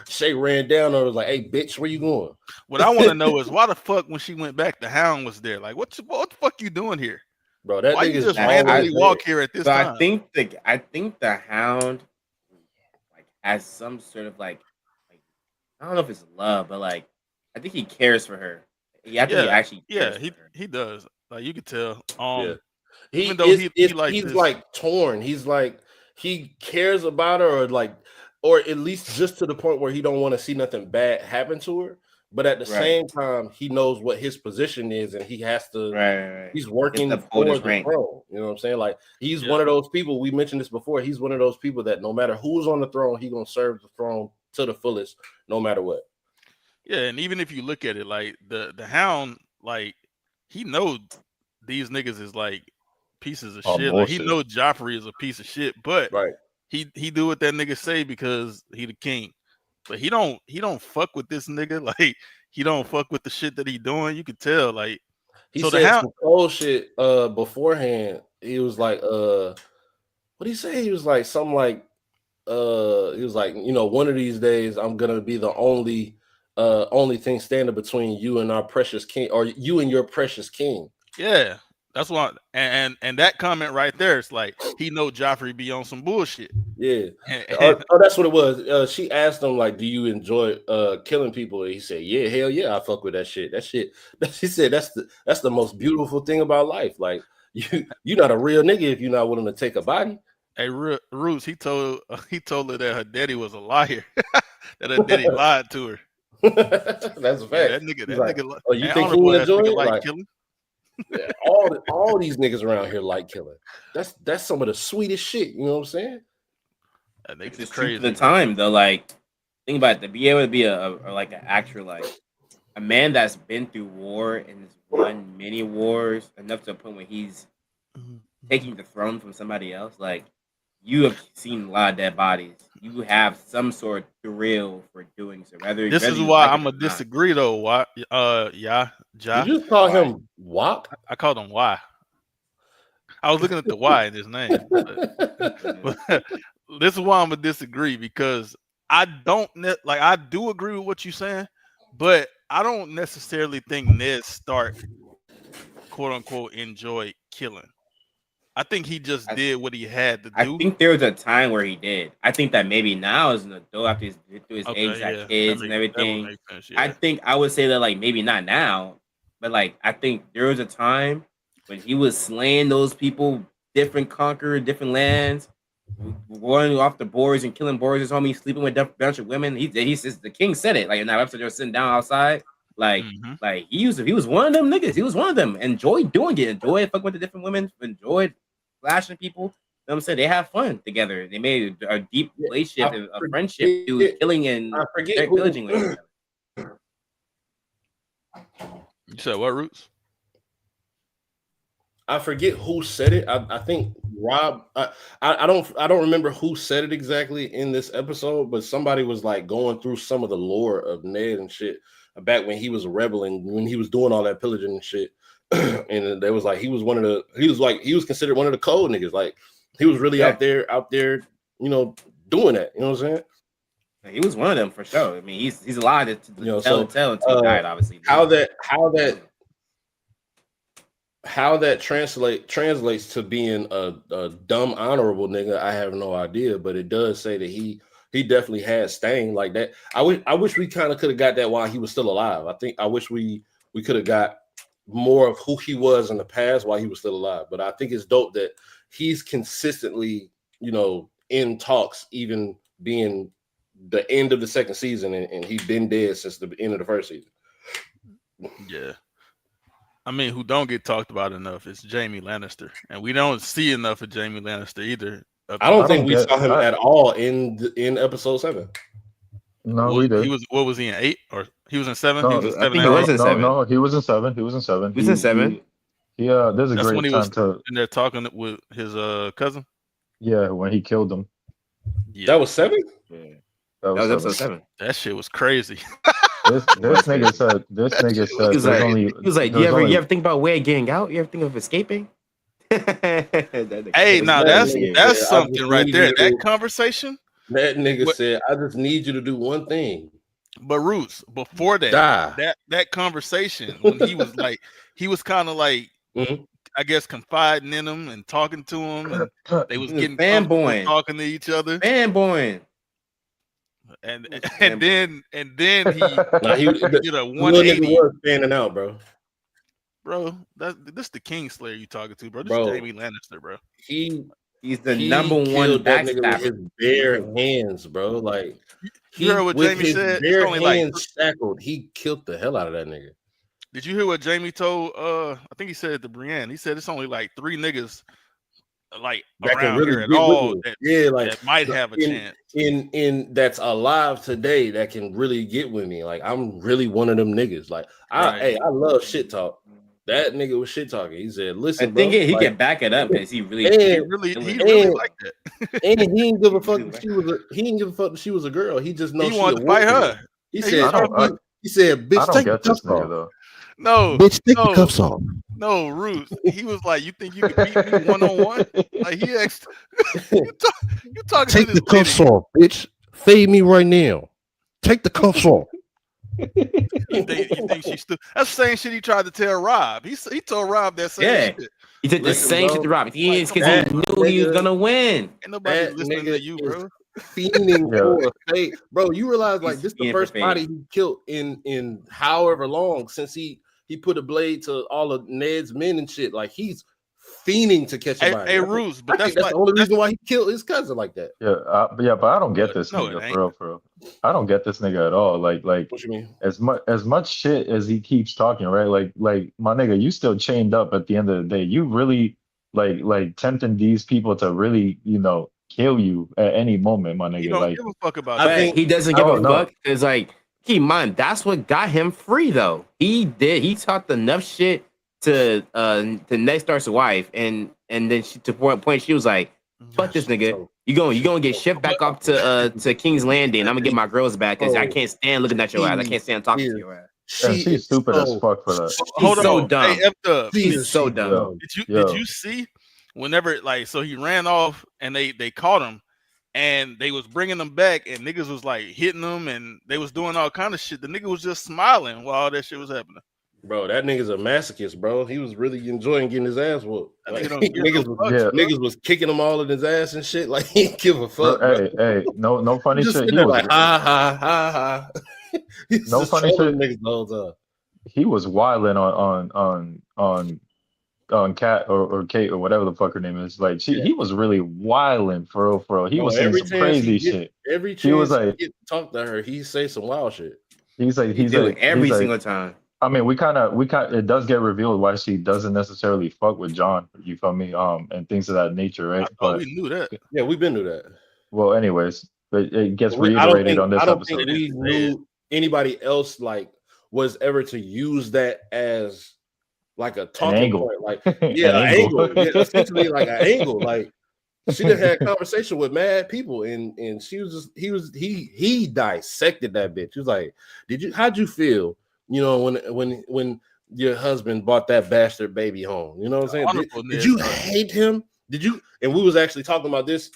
Shay ran down and was like, "Hey, bitch, where you going?" What I want to know is why the fuck when she went back, the Hound was there. Like, what the fuck you doing here, bro? That why you just randomly walk here at this time? I think the Hound like has some sort of like I don't know if it's love, but like I think he cares for her. He actually cares for her. He does. Like, you could tell. Even though he's like torn. He's like, he cares about her, or at least just to the point where he don't want to see nothing bad happen to her. But at the same time, he knows what his position is, and he has to. He's working for the throne. You know what I'm saying? Like, he's one of those people. We mentioned this before. He's one of those people that no matter who's on the throne, he's gonna serve the throne to the fullest, no matter what. Yeah, and even if you look at it, like the Hound, like, he knows these niggas is like pieces of shit. Like, he knows Joffrey is a piece of shit, but he do what that nigga say because he the king. But he don't fuck with this nigga. Like, he don't fuck with the shit that he doing. You could tell. Like, he said some cold shit beforehand. He was like, what did he say? He was like something like, he was like, one of these days I'm gonna be the only thing standing between you and our precious king, or you and your precious king. Yeah, that's why. And that comment right there, it's like he know Joffrey be on some bullshit. Yeah. That's what it was. She asked him, like, do you enjoy killing people? And he said, yeah, hell yeah, I fuck with that shit. She said that's the most beautiful thing about life. Like, you're not a real nigga if you're not willing to take a body. Hey, Roots, he told her that her daddy was a liar. That her daddy lied to her. That's a fact. That nigga. Oh, you think he would enjoy it? Like killing? Yeah, all these niggas around here like killing. That's some of the sweetest shit. You know what I'm saying? That It's nigga's just true crazy. for the Bro. time though. Like, think about it, to be able to be a like an actor, like a man that's been through war and has won many wars enough to a point where he's taking the throne from somebody else. Like, you have seen a lot of dead bodies. You have some sort of thrill for doing so, whether This is you why like I'm it or gonna not. disagree though. Why? Yeah, Did Ja. you just call Why? him Wop? I called him Y. I was looking at the Y in his name. But this is why I'm gonna disagree because I don't like. I do agree with what you're saying, but I don't necessarily think Ned Stark, quote unquote, enjoyed killing. I think he just I, did what he had to I do. think there was a time where he did. I think that maybe now as an adult, after he's through his age, Okay, got yeah, kids and that would everything. make sense. I Yeah. think I would say that like maybe not now, but like I think there was a time when he was slaying those people, different conqueror, different lands, going off the boards and killing boards. His homie sleeping with a bunch of women. He says the king said it like in that episode. They were sitting down outside, like Mm-hmm. like he was one of them niggas. He was one of them. Enjoyed doing it. Enjoyed fucking with the different women. Enjoyed flashing people. You know what I'm saying? They have fun together. They made a deep relationship, a friendship through killing and I forget who. pillaging with each other. You said what, Roots? I forget who said it. I think Rob. I don't remember who said it exactly in this episode, but somebody was like going through some of the lore of Ned and shit back when he was a rebel and when he was doing all that pillaging and shit. And there was like he was considered one of the cold niggas. Like he was really out there, you know, doing that. You know what I'm saying? He was one of them for sure. I mean, he's alive to tell until he died. Obviously, how that translates to being a dumb honorable nigga, I have no idea. But it does say that he definitely had stain like that. I wish we kind of could have got that while he was still alive. I wish we could have got more of who he was in the past while he was still alive. But I think it's dope that he's consistently, you know, in talks, even being the end of the second season, and he's been dead since the end of the first season. Yeah. I mean, who don't get talked about enough is Jaime Lannister, and we don't see enough of Jaime Lannister either. I don't think we saw him at all in episode 7. No, we did. He was. What was he in 8 or he was in 7? No, he was in 7. he was in 7. No, he was in 7. He was in 7. He was in 7. Yeah, there's a That's when great he time was to. in there talking with his cousin. Yeah, when he killed him. Yeah, that was 7. Yeah. That was episode 7. That shit was crazy. This nigga said. This nigga said. He was there's like, only. you ever think about way of getting out? You ever think of escaping? Hey, now that's something right there. That conversation. That nigga said, "I just need you to do one thing." But Roots, before that, Die. that conversation when he was like, he was kind of like, I guess, confiding in him and talking to him, and they was getting fanboying, talking to each other, fanboying. And then he did a 180. Was fanning out, bro. Bro, this the Kingslayer you talking to, bro. This is Jaime Lannister, bro. He's the number one backstabber with his bare hands, bro. Like you heard what Jaime said? Bare hands shackled. He killed the hell out of that nigga. Did you hear what Jaime told? I think he said it to Brienne. He said it's only like 3 niggas like that around really here at all that might have a chance in that's alive today that can really get with me. Like I'm really one of them niggas. Like I love shit talk. That nigga was shit talking. He said, "Listen, I think bro, he like, can back it up because he really like that." And he didn't give a fuck if she was he didn't give a fuck if she was a girl. He just knows he wanted to fight her. He said, "Bitch, take the cuffs off." No, bitch, take the cuffs off. No, Ruth. He was like, "You think you can beat me 1-on-1?" Like he asked, "You talking take to this the cuffs off, bitch. Fade me right now. Take the cuffs off." You think she's still? That's the same shit he tried to tell Rob. He told Rob that same shit. He did the same shit to Rob. He is because he knew he was gonna win. Ain't nobody listening to you, bro. Fiending for a fate, bro. You realize like this is the first body he killed in however long since he put a blade to all of Ned's men and shit. Like he's fiending to catch a body. Hey, Ruse, but that's that's the only reason why he killed his cousin like that. Yeah, but I don't get this No, nigga it for real. I don't get this nigga at all. Like What you mean? as much shit as he keeps talking, right? Like my nigga, you still chained up at the end of the day. You really like tempting these people to really, kill you at any moment, my He nigga. don't Like, give a fuck about But that. think- he doesn't give oh, a no. fuck. It's like, keep in mind, that's what got him free, though. He talked enough shit to Ned Stark's wife, and then to point she was like, fuck this nigga. You gonna get shipped back up to King's Landing. I'm gonna get my girls back because I can't stand looking at your ass. I can't stand talking to your ass. and she's stupid as fuck for that. Hold so on, dumb. Hey, F-Dub, She's so dumb. did you see whenever so he ran off and they caught him and they was bringing him back and niggas was like hitting him and they was doing all kind of shit. The nigga was just smiling while all that shit was happening. Bro, that nigga's a masochist, bro. He was really enjoying getting his ass whooped. That Like, nigga don't give no fucks, Yeah. niggas was kicking him all in his ass and shit. Like he didn't give a fuck. Bro, hey, no funny Just shit. sitting He there was like ha ha ha ha. He's No just funny trolling shit. niggas the whole time. he was wilding on Kat or Kate or whatever the fuck her name is. Like he was really wilding for real. He Bro, was saying every some chance crazy he get- shit. Every He chance was he like- get to talk to her, he say some wild shit. He's like Every he's like, single time. I mean, we kind of it does get revealed why she doesn't necessarily fuck with John. You feel me? And things of that nature, right? Oh, we knew that. Yeah, we've been through that. Well, anyways, but it gets I don't reiterated think, on this I don't episode. think we knew anybody else like was ever to use that as like a talking angle. point. Like An yeah, an angle. angle. Yeah, essentially like an angle. Like she done had conversation with mad people and she was just he dissected that bitch. He was like, how'd you feel? You know, when your husband brought that bastard baby home. You know what I'm saying? Did you hate him? Did you? And we was actually talking about this.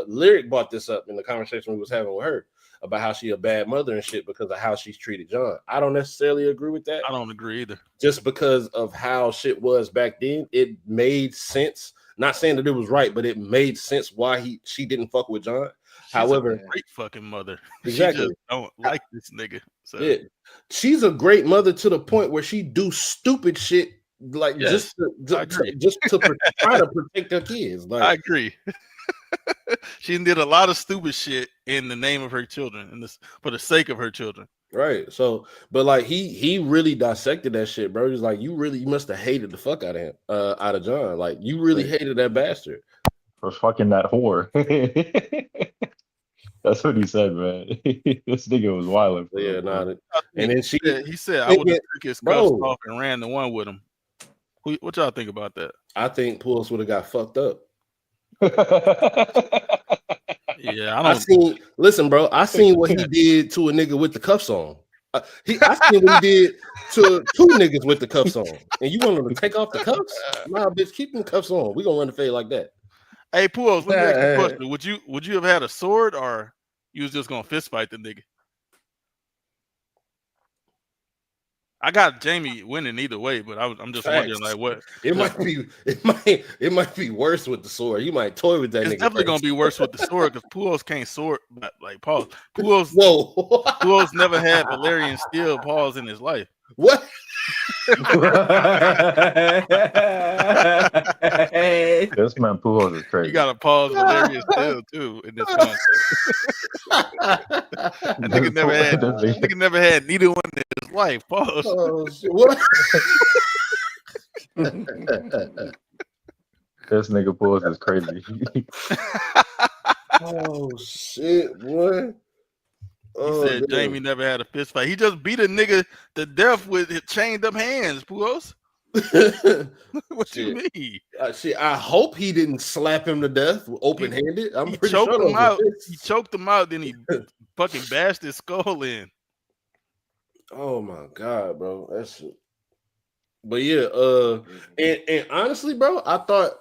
Lyric brought this up in the conversation we was having with her about how she a bad mother and shit because of how she's treated John. I don't necessarily agree with that. I don't agree either. Just because of how shit was back then, it made sense. Not saying that it was right, but it made sense why she didn't fuck with John. She's However, a great fucking mother. Exactly. She just don't like this nigga. So yeah, she's a great mother to the point where she do stupid shit like Yes, just to try to protect her kids. Like I agree. She did a lot of stupid shit in the name of her children and this for the sake of her children. right. So, but like he really dissected that shit, bro. He's like, you must have hated the fuck out of him, out of John. Like you really hated that bastard For fucking that whore. That's what he said, man. This nigga was wilding. Yeah, and then He said I would have took his cuffs off and ran the one with him. What y'all think about that? I think Pulse would have got fucked up. Yeah, listen, bro. I seen what he did to a nigga with the cuffs on. I seen what he did to two niggas with the cuffs on, and you want him to take off the cuffs? Nah, bitch, keep them cuffs on. We gonna run the fade like that. Hey, Pools, let me ask you a question. Would you have had a sword or you was just gonna fist fight the nigga? I got Jamie winning either way, but I'm just wondering like what it might be worse with the sword. You might toy with that. It's nigga definitely first. gonna be worse with the sword because Pools can't sword. But like Paul, Pools never had Valerian steel paws in his life. What? This man Pujols is crazy. You got to pause Valerian steel too in this context. That nigga never had neither one in his life. Pause. Oh, shit. What? This nigga Pujols is crazy. Oh shit, boy. He said Jamie never had a fist fight. He just beat a nigga to death with his chained up hands, Pujols. What you mean? Shit, I hope he didn't slap him to death open handed. I'm pretty choked sure him out. He choked him out, then he fucking bashed his skull in. Oh my god, bro. That's but yeah, and honestly, bro, I thought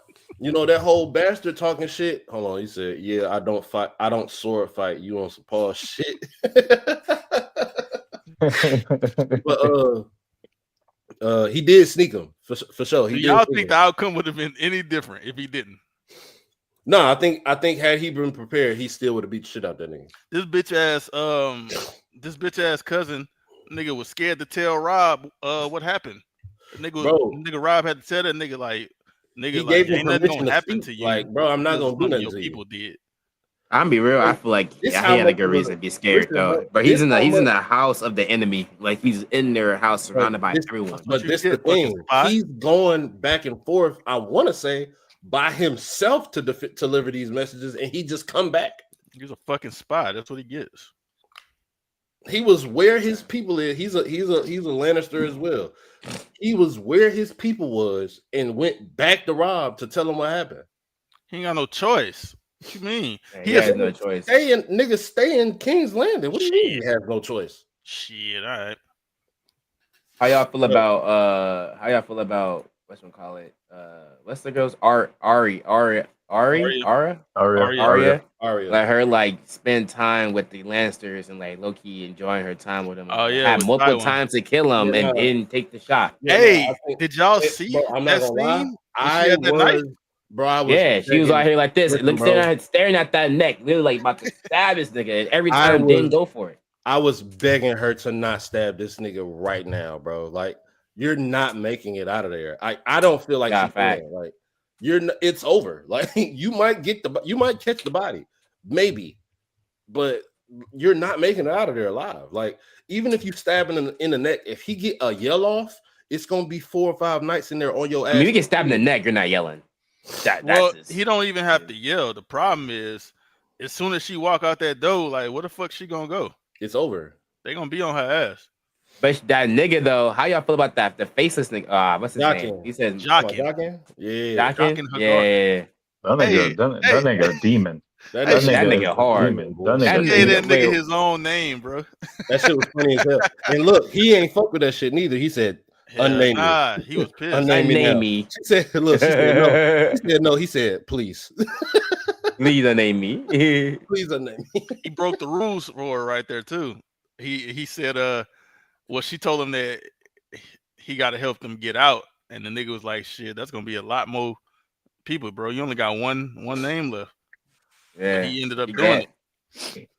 that whole bastard talking shit. Hold on, he said, "Yeah, I don't fight. I don't sword fight. You on some Paul shit." But he did sneak him for sure. Y'all think the outcome would have been any different if he didn't? No, I think had he been prepared, he still would have beat the shit out that nigga. This bitch ass cousin nigga was scared to tell Rob what happened. Nigga Rob had to tell that nigga like Nigga, He like gave him ain't nothing permission gonna to happen speak. to you. Like, bro, I'm not because gonna do one of nothing your to you. people did. I'm be real. I feel like This he how had a much good reason to be scared listen, though. bro. But This how he's in much the house of the enemy. Like he's in their house, surrounded by everyone. That's what but you this the get, fucking thing. spy. He's going back and forth. I want to say by himself to deliver these messages, and he just come back. He's a fucking spy. That's what he gets. He was where his people is. He's a Lannister as well. He was where his people was and went back to Rob to tell him what happened. He ain't got no choice. What you mean? Yeah, He he has has no choice. Stay in King's Landing. What do you mean he has no choice? shit. All right. How y'all feel about what's one call it? What's the girl's Arya? Arya. Arya. Let her like spend time with the Lannisters and like low key enjoying her time with them. Oh, Like, yeah, had with multiple Tywin. times to kill him Yeah, and no. didn't take the shot. Yeah, Hey, no, I think- did y'all see bro, I'm that not gonna lie. scene? When she had that knife? Bro, I was Yeah, she was begging- out here like this, Listen, look bro. staring at that neck, literally like about to stab this nigga. And every I time was- didn't go for it. I was begging her to not stab this nigga right now, bro. Like, you're not making it out of there. I don't feel like Yeah, she fact. can. Like, it's over. Like, you might catch the body, maybe, but you're not making it out of there alive. Like, even if you stab him in the neck, if he get a yell off, it's gonna be 4 or 5 nights in there on your ass. I mean, you get stabbed in the neck, you're not yelling. Well, he don't even have to yell. The problem is, as soon as she walk out that door, like, where the fuck she gonna go? It's over. They gonna be on her ass. But that nigga though, how y'all feel about that? The faceless nigga. What's his name? Jockin. He said Jockin. Jockin? Yeah. Jockin? her Yeah. That Hey, nigga, that nigga a demon. That Hey, that nigga is a hard. demon. boy. That She nigga gave that demon. nigga Wait. his own name, bro. That shit was funny as hell. And look, he ain't fuck with that shit neither. He said, unnamed me. Nah, he was pissed. Unnamed me now. Unname me. She said, look, she said no. He said no. He said, please. Please unname me. Please unname me. He broke the rules for her right there too. He said, well, she told him that he got to help them get out, and the nigga was like, shit, that's gonna be a lot more people, bro. You only got one name left. Yeah. But he ended up doing it.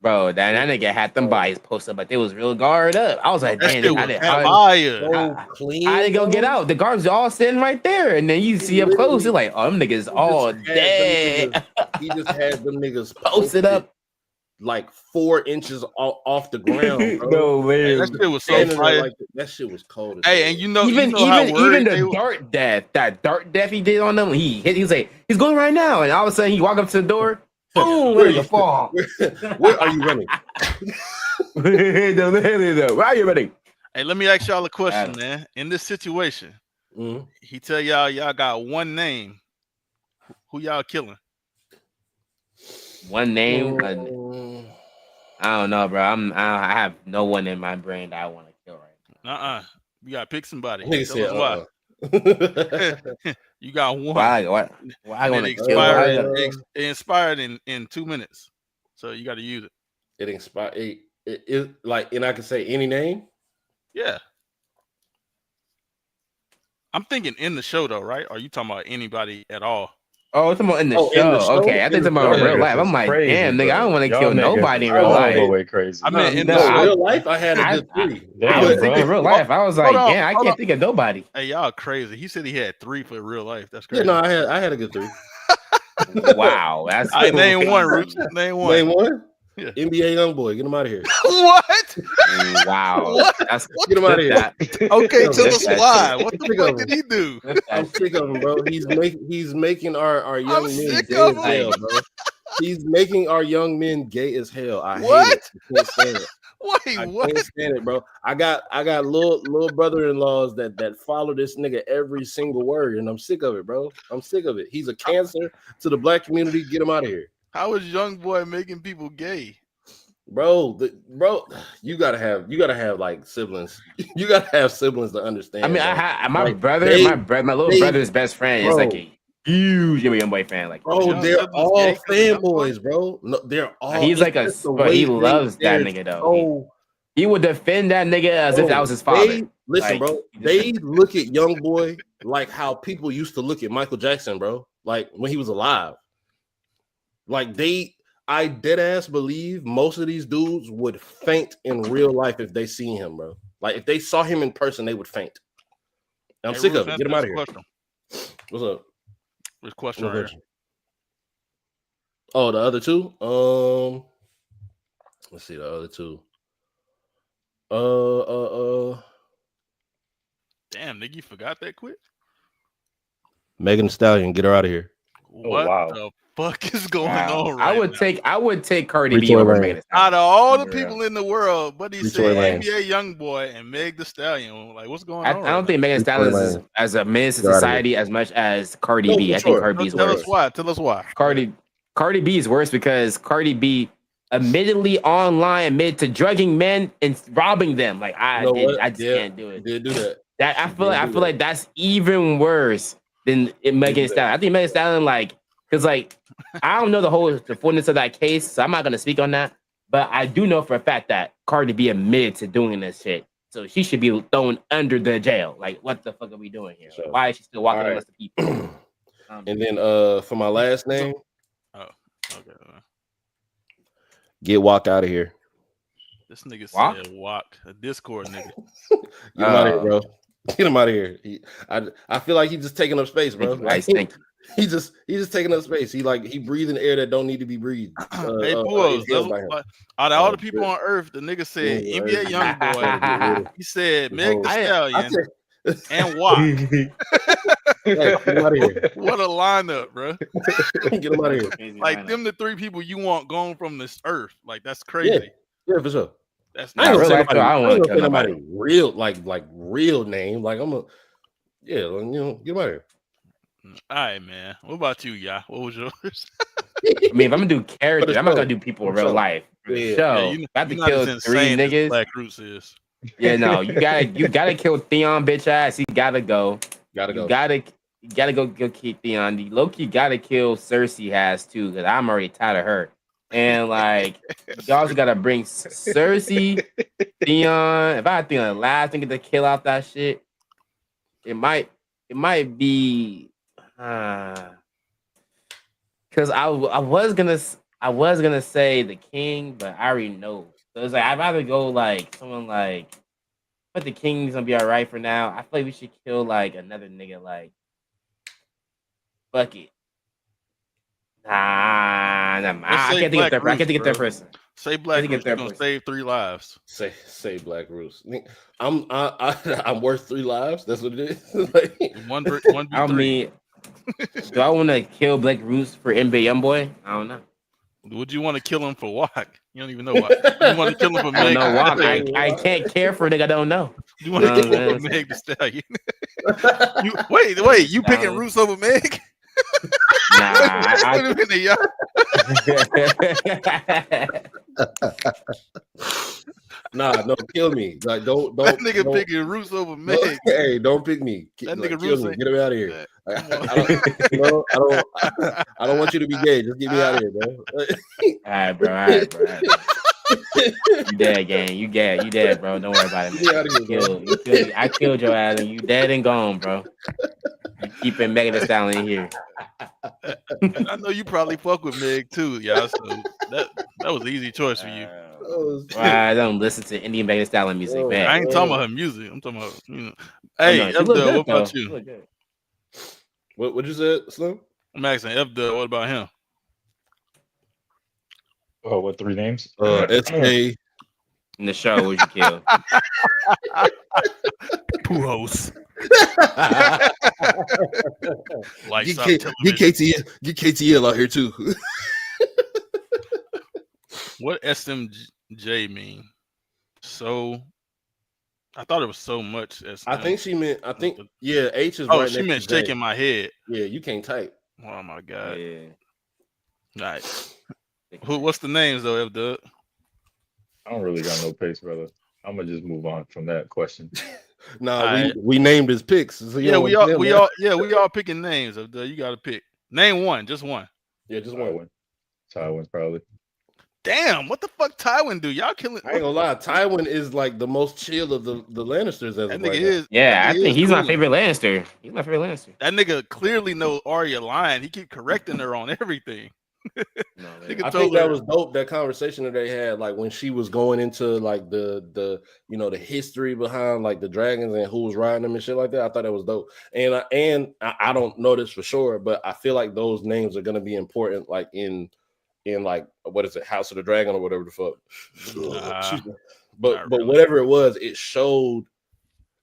Bro, that nigga had them bodies posted, but they was real guard up. I was like, That damn, shit was how fire. So clean. they gonna get out? The guards are all sitting right there, and then you see up close, they're like, oh, them niggas all dead. He just had them niggas Posted up. like 4 inches off the ground, bro. No way. That shit was so Standing there fire. like that shit was cold. as Hey, hell. and you know Even how worried they the were. dart death, that dart death he did on them, he was like, he's going right now, and all of a sudden he walk up to the door, boom, Where where you you- fall. Where are you running? Where are you running? Hey, let me ask y'all a question, Adam. man. In this situation, Mhm. he tell y'all got one name. Who y'all killing? One name. Mm. I don't know, bro. I have no one in my brain that I want to kill right now. You gotta pick somebody. Nigga Tell said, us why. You got one. Why I And want it to kill? it expired in 2 minutes. So you got to use it. It inspired. It like, and I can say any name. Yeah. I'm thinking in the show though, right? Or are you talking about anybody at all? Oh, it's about in the Oh, show. in the show? Okay, I think it's about Y'all real niggas life. I'm is like, crazy, damn, nigga, I don't want to Y'all kill niggas nobody in is real all life. the way crazy. I mean, in no, the In I- real life, I had a good I- 3. Damn, was bro. thinking real life. I was like, Hold on, damn, I hold can't on. think of nobody. Hey, y'all crazy. He said he had 3 for real life. That's Yeah, crazy. no, I had a good 3. Wow, that's All right, name one, crazy. Roots. Name one. Name one. Yeah. NBA YoungBoy, get him out of here. What? Wow, What? that's Get him out of here. that. Okay, tell us That's why. it. What the Sick fuck of did him. he do? I'm sick of him, bro. He's making our young men sick gay of as him. hell, bro. He's making our young men gay as hell. I What? hate it. I can't stand it. Wait, I what? can't stand it, bro. I got little brother-in-laws that follow this nigga every single word, and I'm sick of it, bro. I'm sick of it. He's a cancer to the black community. Get him out of here, How is young boy making people gay? bro. You gotta have like siblings. You gotta have siblings to understand. I mean, bro. my Like, brother, they- my little they- brother's best friend is bro. like a huge Young Boy fan. Like, Bro, Young they're siblings all gay 'cause of Young Boy? fanboys, bro. No, they're all. he's it's like a, just the but he way loves that they're nigga though. so- He would defend that nigga as if that was his father. Listen, Like, bro. he just- They look at young boy like how people used to look at Michael Jackson, bro. Like when he was alive. Like I dead ass believe most of these dudes would faint in real life if they seen him, bro. Like if they saw him in person, they would faint. I'm Hey, sick Roots, of it. Get him answer out of this here. question. What's up? Which question What are question? Oh, the other two. Let's see the other two. Damn, nigga, you forgot that quick? Megan Thee Stallion, get her out of here. What wow. the fuck is going Wow. on I right would now? take Cardi Free B Tory over Lanez. Megan Thee Out Stallion. of all the For real. people in the world, but he Free Tory said Lanez. NBA YoungBoy and Meg Thee Stallion. Like, what's going I on? don't think Megan Thee Free Tory Stallion is Lanez. as a menace to Get outta here. society as much as Cardi No, B. for I think sure. Cardi B is Tell worse. us why. Tell us why. Cardi B is worse because Cardi B admittedly online admitted to drugging men and robbing them. Like I just can't do it. Did do that. That I feel like that's even worse than Megan Thee Stallion. I think Megan Thee Stallion because I don't know the fullness of that case, so I'm not gonna speak on that. But I do know for a fact that Cardi B admitted to doing this shit, so she should be thrown under the jail. Like, what the fuck are we doing here? Like, why is she still walking amongst the people? And then for my last name, Oh, okay. get Walk out of here. This nigga Walk? said walk. A Discord nigga. Get him out of here, bro. Get him out of here. I feel like he's just taking up space, bro. Thank you. He's just taking up space. He breathing air that don't need to be breathed. Hey, Bulls, out of all the people on earth, the nigga said NBA YoungBoy. He said Meg Thee Stallion and Walk. Get him out of here. What a lineup, bro. Get him out of here. Like them, the three people you want gone from this earth. Like that's crazy. Yeah, for sure. That's I not don't want to kill nobody real real name. Like I'm get him out of here. All right, man. What about you, Ya? What was yours? I mean, if I'm gonna do characters, I'm not gonna do people in real life. For the show, you I have to not kill as 3 insane as niggas. Black Roots is. Yeah, no, you gotta kill Theon, bitch ass. He gotta go. You gotta go kill Theon. The Loki gotta kill Cersei has too, because I'm already tired of her. And like, you also gotta bring Cersei, Theon. If I had Theon last nigga to kill off that shit, it might be. Because I was gonna say the king, but I already know. So it's like I'd rather go like someone like, but the king's gonna be all right for now. I feel like we should kill like another nigga like, fuck it. Nah, I can't think of third. I can't think of third person. Say Black Roots, you're gonna save 3 lives. Say Black Roots. I'm worth 3 lives. That's what it is. Like, one I mean, do I want to kill Black Roots for NBA YoungBoy? I don't know. Would you want to kill him for Walk? You don't even know why. You want to kill him for Meg? No, Walk. I can't care for a nigga I don't know. You want to kill him for Meg Thee Stallion? Wait, you picking Roots over Meg? Nah, I put him in Nah, no, kill me. Like, don't. That nigga picking Roots over Meg. Hey, don't pick me. That nigga kill Roots me. Get him out of here. I don't want you to be gay. Just get me out of here, bro. All right, bro. You dead, gang. You dead, bro. Don't worry about it. Man. I killed your ass, and you dead and gone, bro. You keeping Megan Thee Stallion here. I know you probably fuck with Meg too, y'all. So that was an easy choice for you. I don't listen to Indian Megan Thee Stallion music, man. I ain't talking about her music. I'm talking about Hey, F-Dub, what about you? What you said, Slim? I'm asking F-Dub, what about him? Oh, what 3 names? SK. In the show, would you kill? Pujols. Get KTL out here too. What SMJ mean? So I thought it was so much. I think she meant. Yeah. H is. Oh, she meant shaking my head. Yeah, you can't type. Oh my god. Yeah. Nice. What's the names though, F-Dub? I don't really got no pace, brother. I'm gonna just move on from that question. We named his picks. So yeah, we all picking names. You got to pick. Name one, just one. Yeah, just one. Tywin, probably. Damn, what the fuck Tywin do? Y'all killing? I ain't gonna lie. Tywin is like the most chill of the Lannisters. That nigga is. Yeah, I think he's my favorite Lannister. He's my favorite Lannister. That nigga clearly knows Arya lying. He keep correcting her on everything. No, Nigga I told think that her. was dope. That conversation that they had, like when she was going into like the the history behind like the dragons and who was riding them and shit like that. I thought that was dope. And I don't know this for sure, but I feel like those names are gonna be important, like in like what is it, House of the Dragon or whatever the fuck. Excuse me. But Not really. whatever it was, it showed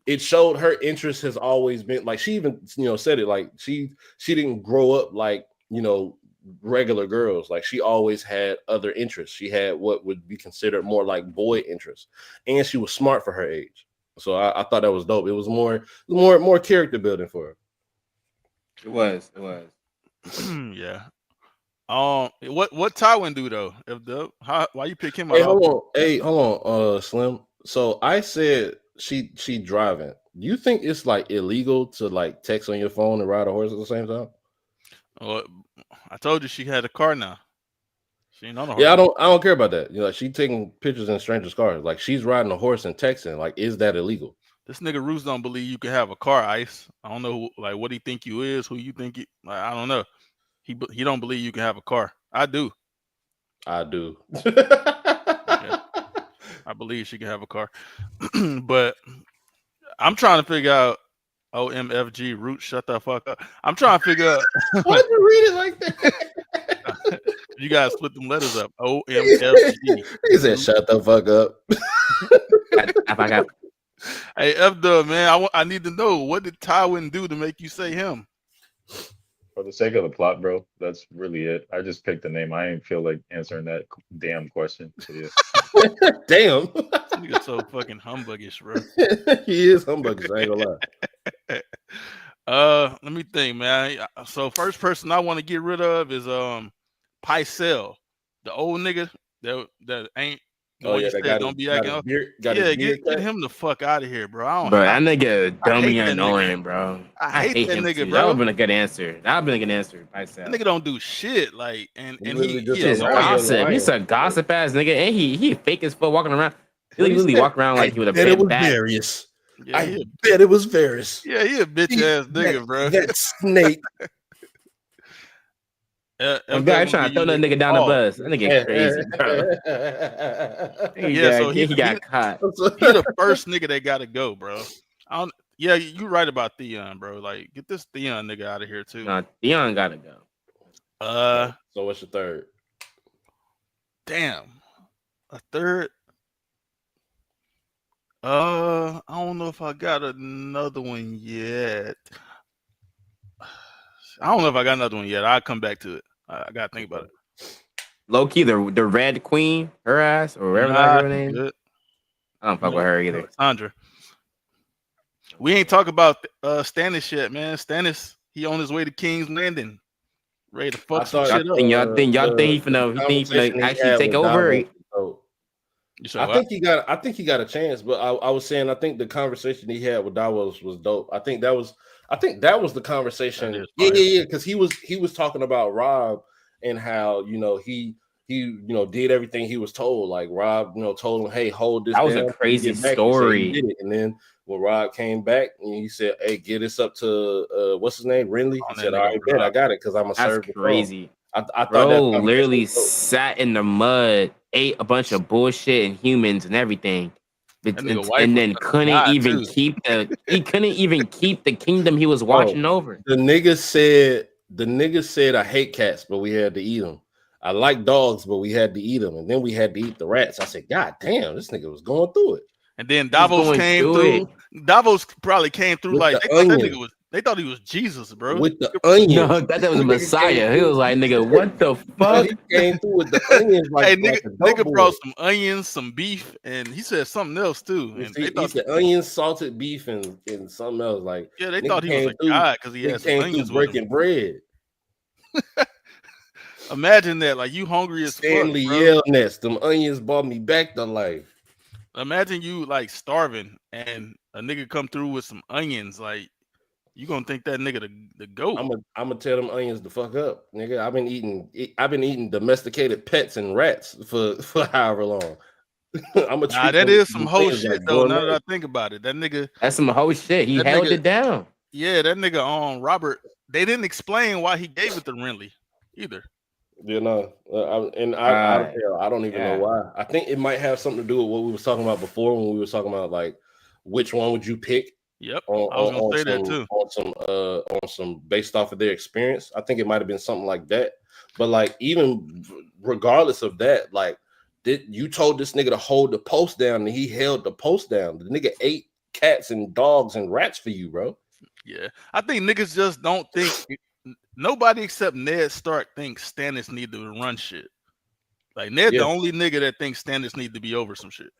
her interest has always been like she even said it like she didn't grow up like regular girls. Like she always had other interests. She had what would be considered more like boy interests, and she was smart for her age. So I thought that was dope. It was more character building for her. It was. Yeah. What Tywin do though? Why you pick him out? Hold on, Slim. So I said she driving. Do you think it's like illegal to like text on your phone and ride a horse at the same time? Well, I told you she had a car now. She ain't on a horse. Yeah, I don't care about that. Like she taking pictures in strangers' cars. Like she's riding a horse and texting. Like, is that illegal? This nigga Roos don't believe you can have a car, Ice. I don't know like what he think you is, who you think you. Like, I don't know. He don't believe you can have a car. I do. Yeah, I believe she can have a car, but I'm trying to figure out. OMFG root, shut the fuck up. I'm trying to figure out. Why'd you read it like that? You guys split them letters up. OMFG. He said, "Shut the fuck up." Hey, F-Dub, man, I need to know, what did Tywin do to make you say him? For the sake of the plot, bro, that's really it. I just picked the name. I didn't feel like answering that damn question. So yeah. Damn. Nigga so fucking humbuggish, bro. He is humbuggish, I ain't gonna lie. Let me think, man. So first person I want to get rid of is Pycelle, the old nigga that ain't the one you said don't be acting up. Yeah, get him the fuck out of here, bro. That nigga dummy annoying, bro. I hate that nigga, too. bro. That would have been a good answer. Pycelle. That nigga don't do shit, like, and really he just gossip. He's a gossip ass nigga, and he fake as fuck walking around. He literally walk around like he would have been back. Yeah, I bet it was Varys. Yeah, he a bitch ass nigga, bro. That snake. I'm trying to throw that nigga down the bus. That nigga crazy, bro. He got caught. He the first nigga that gotta go, bro. Yeah, you right about Theon, bro. Like, get this Theon nigga out of here too. Nah, Theon gotta go. So what's your third? Damn, a third. I don't know if I got another one yet. I don't know if I got another one yet. I'll come back to it. I gotta think about it. Low key, the Red Queen, her ass, or whatever her name. Good. I don't fuck with her either. Sandra. We ain't talk about Stannis yet, man. Stannis, he on his way to King's Landing, ready to fuck some shit up. Y'all think he finna actually take over? I think he got a chance, but I was saying I think the conversation he had with Davos was dope. I think that was the conversation. Yeah, because he was talking about Rob and how he did everything he was told. Like Rob, told him, hey, hold this. That was a crazy story. He did it. And then when Rob came back and he said, hey, get this up to what's his name, Renly. He said, all right, bet I got it because I'm a serve. That's crazy. I thought bro literally sat in the mud, ate a bunch of bullshit and humans and everything, and then couldn't even keep the kingdom he was watching over. The nigga said I hate cats, but we had to eat them. I like dogs, but we had to eat them, and then we had to eat the rats. I said, God damn, this nigga was going through it. And then Davos came through. Davos probably came through like they thought he was Jesus, bro. With the onions. No, that was a Messiah. He was like, nigga, what the fuck? He came through with the onions. Hey, nigga brought some onions, some beef, and he said something else too. And he said onions, salted beef, and something else. Like, yeah, they thought he was a god because he had some onions breaking bread. Imagine that, like you hungry as Stanley fuck, bro. Yelnats, them onions brought me back to life. Imagine you like starving and a nigga come through with some onions, like you gonna think that nigga the goat. I'm gonna tell them onions to fuck up, nigga. I've been eating domesticated pets and rats for however long. That is some whole shit like though. Now that I think about it, that's some whole shit. He held it down. Yeah, that nigga on Robert. They didn't explain why he gave it to Renly either. You know, Right. I don't even know Yeah. why. I think it might have something to do with what we was talking about before when we were talking about like which one would you pick Yep, I was gonna say that too. on some based off of their experience. I think it might have been something like that. But like even regardless of that, like did you told this nigga to hold the post down and he held the post down. The nigga ate cats and dogs and rats for you, bro. Yeah, I think niggas just don't think. Nobody except Ned Stark thinks Stannis need to run shit. Like Ned, the Yeah. only nigga that thinks Stannis need to be over some shit.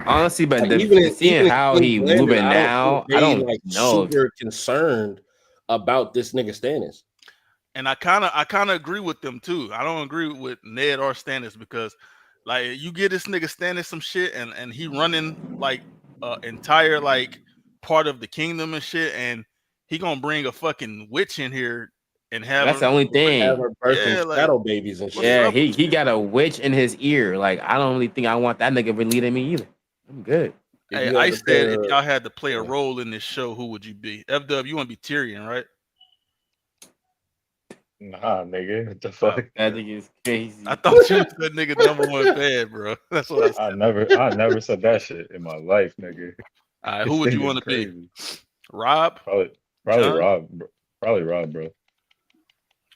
Honestly, but Like seeing how King's he Landing, moving I don't think now, I they don't like know. super concerned about this nigga Stannis. And I kind of agree with them too. I don't agree with Ned or Stannis because, like, you get this nigga Stannis some shit, and he running like entire like part of the kingdom and shit, and he gonna bring a fucking witch in here and have That's her. the only Have thing. her birthing Yeah, like shadow babies and what's shit. Yeah, up? he got a witch in his ear. Like, I don't really think I want that nigga leading me either. I'm good. If Hey, you I had to said if put y'all had to play a a, role in this show, who would you be? FW, you want to be Tyrion, right? Nah, nigga. What the Uh, fuck? That nigga is crazy. I thought you was that nigga #1 fan, bro. That's what I said. I never said that shit in my life, nigga. All right, who This would thing you is want to be? crazy. Rob, Probably John? Rob, bro. Probably Rob, bro.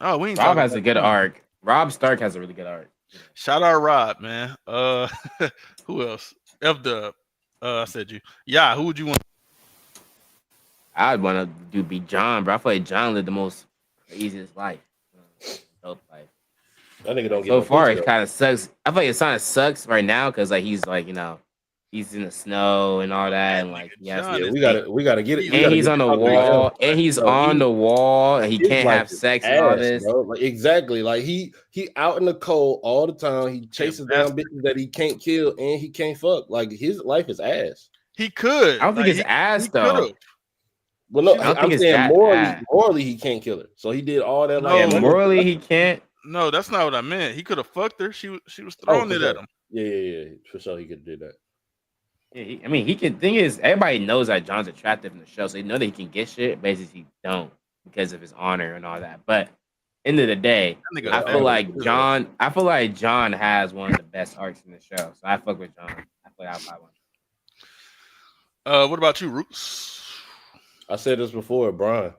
Oh, we ain't Rob talking has a about good John. arc. Rob Stark has a really good arc. Shout out Rob, man. Who else? F Dub. I said you. Yeah, who would you want? I'd want to be John, bro. I feel like John lived the most craziest life. Dope life. that nigga don't Like, get so no far, pussy it though. kind of sucks. I feel like it kind of sucks right now because like he's like he's in the snow and all that, That and like nigga he has John Yeah, to, is we gotta get it. We and gotta he's get on the talking about him. wall, and he's Bro, on the wall, and he his can't life have is sex and all ass, this. bro. Like exactly. Like he out in the cold all the time. He chases down bastard. bitches that he can't kill and he can't fuck. Like his life is ass. He could. I don't think Like it's ass he could though. have. Well, no, She I was don't think I'm it's saying that bad. morally he can't kill her. So he did all that like Yeah, no, running morally stuff. he can't. no, that's not what I meant. He could have fucked her. She was Oh, throwing for it at sure. him. Yeah. For sure he could do that. Yeah, I mean, he can. Thing is, everybody knows that John's attractive in the show, so they know that he can get shit. Basically, he don't because of his honor and all that. But end of the day, That nigga Yeah, I a feel bastard. like John. I feel like John has one of the best arcs in the show, so I fuck with John. I feel like I buy one. What about you, Roots? I said this before, Brian.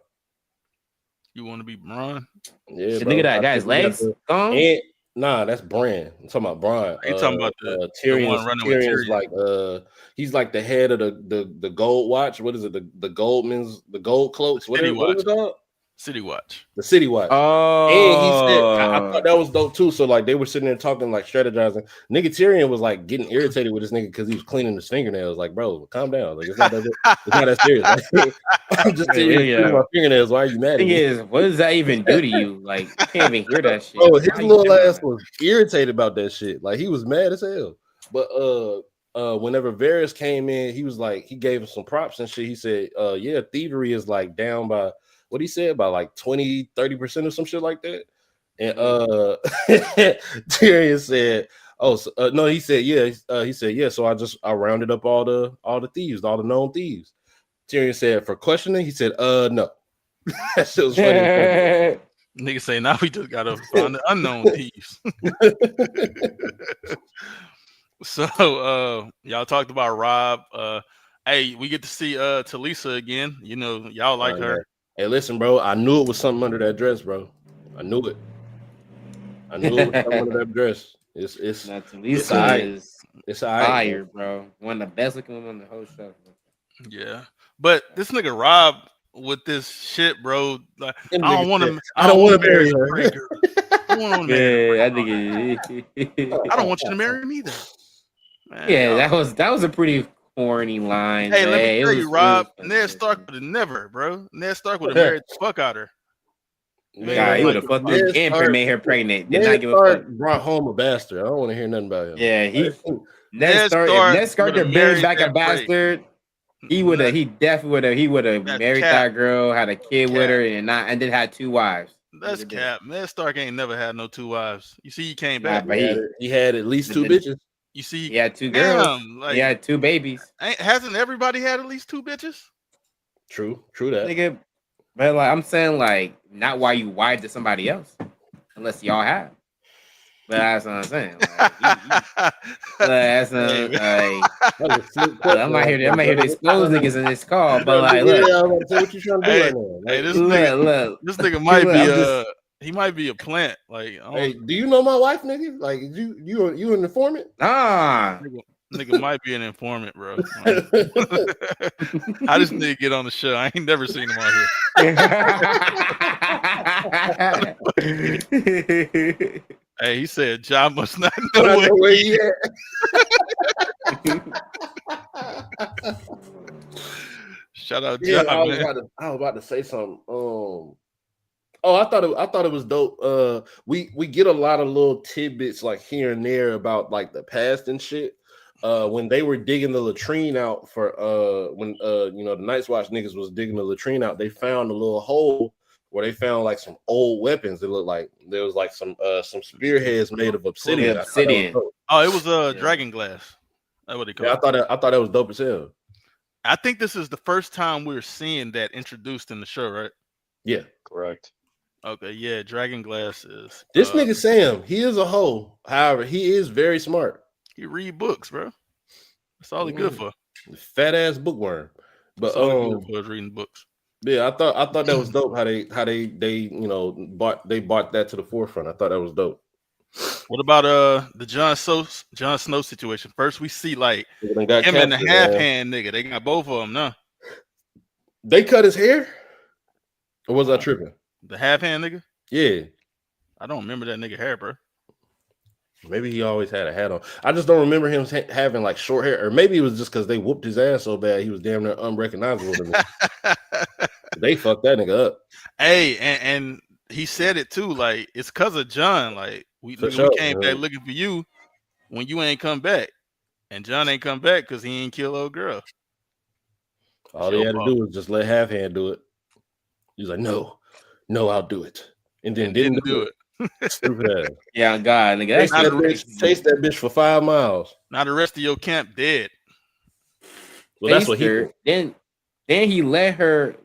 You want to be Bron? Yeah, Look at bro. that I guy's think we got legs the gone. and nah, that's Bran. I'm talking about Brian. You talking about the one running with Tyrion's Tyrion? like he's like the head of the gold watch. What is it? The Goldman's the gold cloaks. City What is Watch. it called? City Watch. The City Watch. And he said, I thought that was dope too. So like they were sitting there talking, like strategizing. Nigga Tyrion was like getting irritated with this nigga because he was cleaning his fingernails. Like, bro, calm down. Like it's not that serious. Like, I'm just cleaning my fingernails. Why are you mad at Thing me? is, what does that even do to you? Like, you can't even hear that shit. Bro, his Why you little tripping on ass that? was irritated about that shit. Like he was mad as hell. But whenever Varys came in, he was like, he gave him some props and shit. He said, yeah, thievery is like down by what he said by like 20-30% or some shit like that. And Tyrion said, oh no, he said, yeah. So I rounded up all the thieves, all the known thieves. Tyrion said, for questioning, he said, no. That shit was funny. Nigga say now we just gotta find the unknown thieves. So y'all talked about Rob. Hey, we get to see Talisa again. You know, y'all like her. Yeah. Hey, listen, bro. I knew it was something under that dress, bro. I knew it. I knew it was something under that dress. It's Lisa is it's all right, fire, bro. One of the best looking women on the whole show. Yeah, but this nigga Rob with this shit, bro. Like, I don't want to. I don't want to marry her. I don't want to marry. Yeah, I think I don't want you to marry me, though. Man, yeah, that was a pretty corny line. Hey, let me tell it you, Rob. Ned Stark would have never, bro. Ned Stark would have married the fuck out of her. Nah, he would have fucked her and made her pregnant. Did not give a fuck. Brought home a bastard. I don't want to hear nothing about him. Yeah, Ned Stark. If Ned Stark would've had married back that a bastard, he definitely would have married that girl, had a kid with her, and then had 2 wives. That's cap. Ned Stark ain't never had no 2 wives. You see, he came back. But he had at least 2 bitches. You see, he had 2 girls. He had 2 babies. Hasn't everybody had at least 2 bitches? True that. Nigga, but like I'm saying, like not why you wired to somebody else. unless y'all have. But that's what I'm saying. Like, that's Hey, like. That was a slick Look, I'm question not right here. there, I'm not here to brother. expose niggas in this call, You but done like, did- look, yeah, I was about to say what you trying to do hey, right now. hey, Like, look. this nigga might Look, be I'm just he might be a plant. Like, I hey, don't, do you know my wife, nigga? Like, you an informant? nigga might be an informant, bro. Like, how this nigga get on the show? I ain't never seen him on here. Hey, he said John must not know I know what where he he at. Shout out Yeah, John, man. I was about to say something. Oh, I thought it was dope. We get a lot of little tidbits like here and there about like the past and shit. When they were digging the latrine out for when the Night's Watch niggas was digging the latrine out, they found a little hole where they found like some old weapons. It looked like there was like some spearheads made of obsidian. Obsidian. Oh, it was Yeah. dragon glass. That's what they call Yeah, it. I thought that was dope as hell. I think this is the first time we're seeing that introduced in the show, right? Yeah. Correct. Okay, yeah, dragon glass is This nigga Sam, he is a hoe. However, he is very smart. he read books, bro. That's all he good for. Fat ass bookworm. But That's all he good for is reading books. yeah, I thought that was dope how they bought that to the forefront. I thought that was dope. What about the Jon Snow situation? First, we see like They got him and the captured, half man. hand nigga. They got both of them now. They cut his hair, or was I tripping? The half hand nigga. Yeah, I don't remember that nigga hair, bro. maybe he always had a hat on. I just don't remember him having like short hair, or maybe it was just because they whooped his ass so bad he was damn near unrecognizable to me. They fucked that nigga up. Hey, and he said it too. Like it's cause of John. Like we came back looking for you when you ain't come back, and John ain't come back because he ain't kill old girl. All he had to do was just let half hand do it. He was like, no, I'll do it, and then didn't do it. Stupid ass. Yeah, God, nigga. Chase that bitch for 5 miles. Now the rest of your camp dead. Well, that's what he did. Then he let her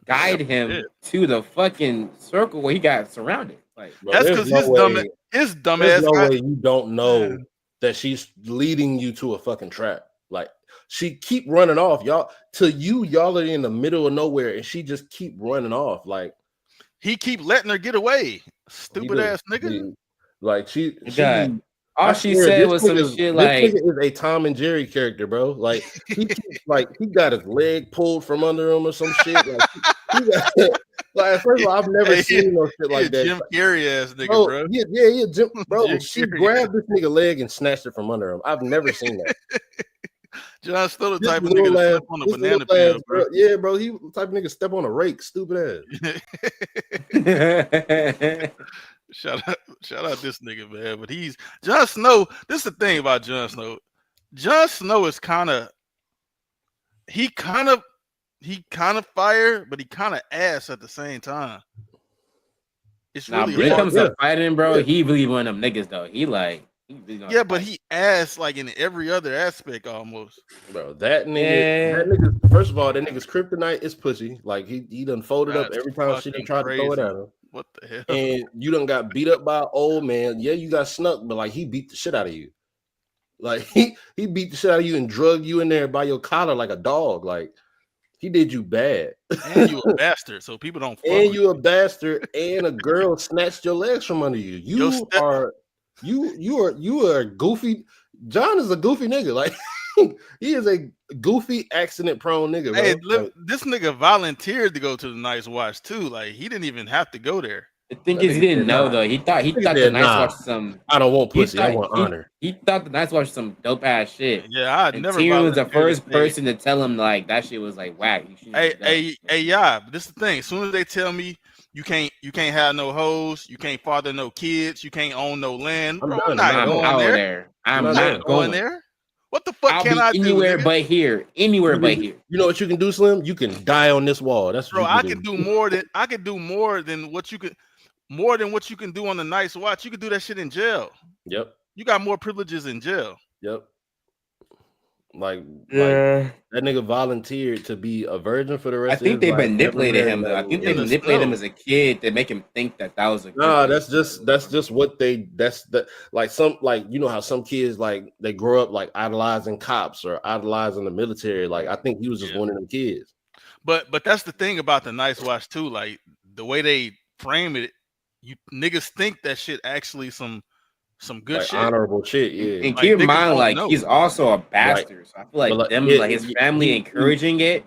guide him to the fucking circle where he got surrounded. Like, Bro, that's because his dumb ass. There's no way you don't know that she's leading you to a fucking trap. Like she keep running off, y'all. Y'all are in the middle of nowhere, and she just keep running off. Like he keep letting her get away. Stupid ass nigga. Like she all she said was some shit like this nigga is a Tom and Jerry character, bro. Like he he got his leg pulled from under him or some shit. Like first of all, I've never seen no shit like that. Jim Carrey ass nigga, bro. Yeah, Jim, bro. She grabbed this nigga leg and snatched it from under him. I've never seen that. John still the type of nigga to step on a banana peel, bro. Yeah, bro. He the type of nigga step on a rake, stupid ass. Shout out this nigga, man. But he's Jon Snow. This is the thing about Jon Snow. Jon Snow is kind of fire, but he kind of ass at the same time. It's really when it comes to fighting, bro, he really one of them niggas though. He like but he ass like in every other aspect almost. Bro, that nigga, first of all, that nigga's kryptonite is pussy. Like he done folded up every time she done tried to throw it at him. What the hell? And you done got beat up by an old man. Yeah, you got snuck, but like he beat the shit out of you. Like he beat the shit out of you and drug you in there by your collar like a dog. Like he did you bad. And you a bastard, so people don't fuck and with you a bastard, and a girl snatched your legs from under you. You are goofy. John is a goofy nigga. Like he is a goofy, accident-prone nigga. Bro. Hey, this nigga volunteered to go to the Night's Watch too. Like he didn't even have to go there. The thing is, he didn't know though. He thought the Night's Watch was some. I don't want pussy. I want honor. He thought the Night's Watch was some dope ass shit. Yeah, never. Tyrion was the first person to tell him like that shit was like whack. Hey, yeah. But this is the thing. As soon as they tell me you can't have no hoes, you can't father no kids, you can't own no land. I'm not going there. I'm not going there. What the fuck can I do? Anywhere but here. Anywhere but here. You know what you can do, Slim? You can die on this wall. That's what I can do more than what you could. More than what you can do on the Night's Watch. You can do that shit in jail. Yep. You got more privileges in jail. Yep. Like Yeah. that nigga volunteered to be a virgin for the I rest of think his they life. Never manipulated married him though. I think they In nothing. the manipulated him snow. as a kid to make him think that was a good Nah, thing. that's just what they that's the like some like you know how some kids like they grow up like idolizing cops or idolizing the military. Like I think he was just Yeah. one of them kids. But that's the thing about the Nice Watch too. Like the way they frame it, you niggas think that shit actually some good Like shit. honorable shit, And, yeah. and Like keep in niggas mind, don't like know. he's also a Right. bastard. So I feel But like like them, like his family he encouraging it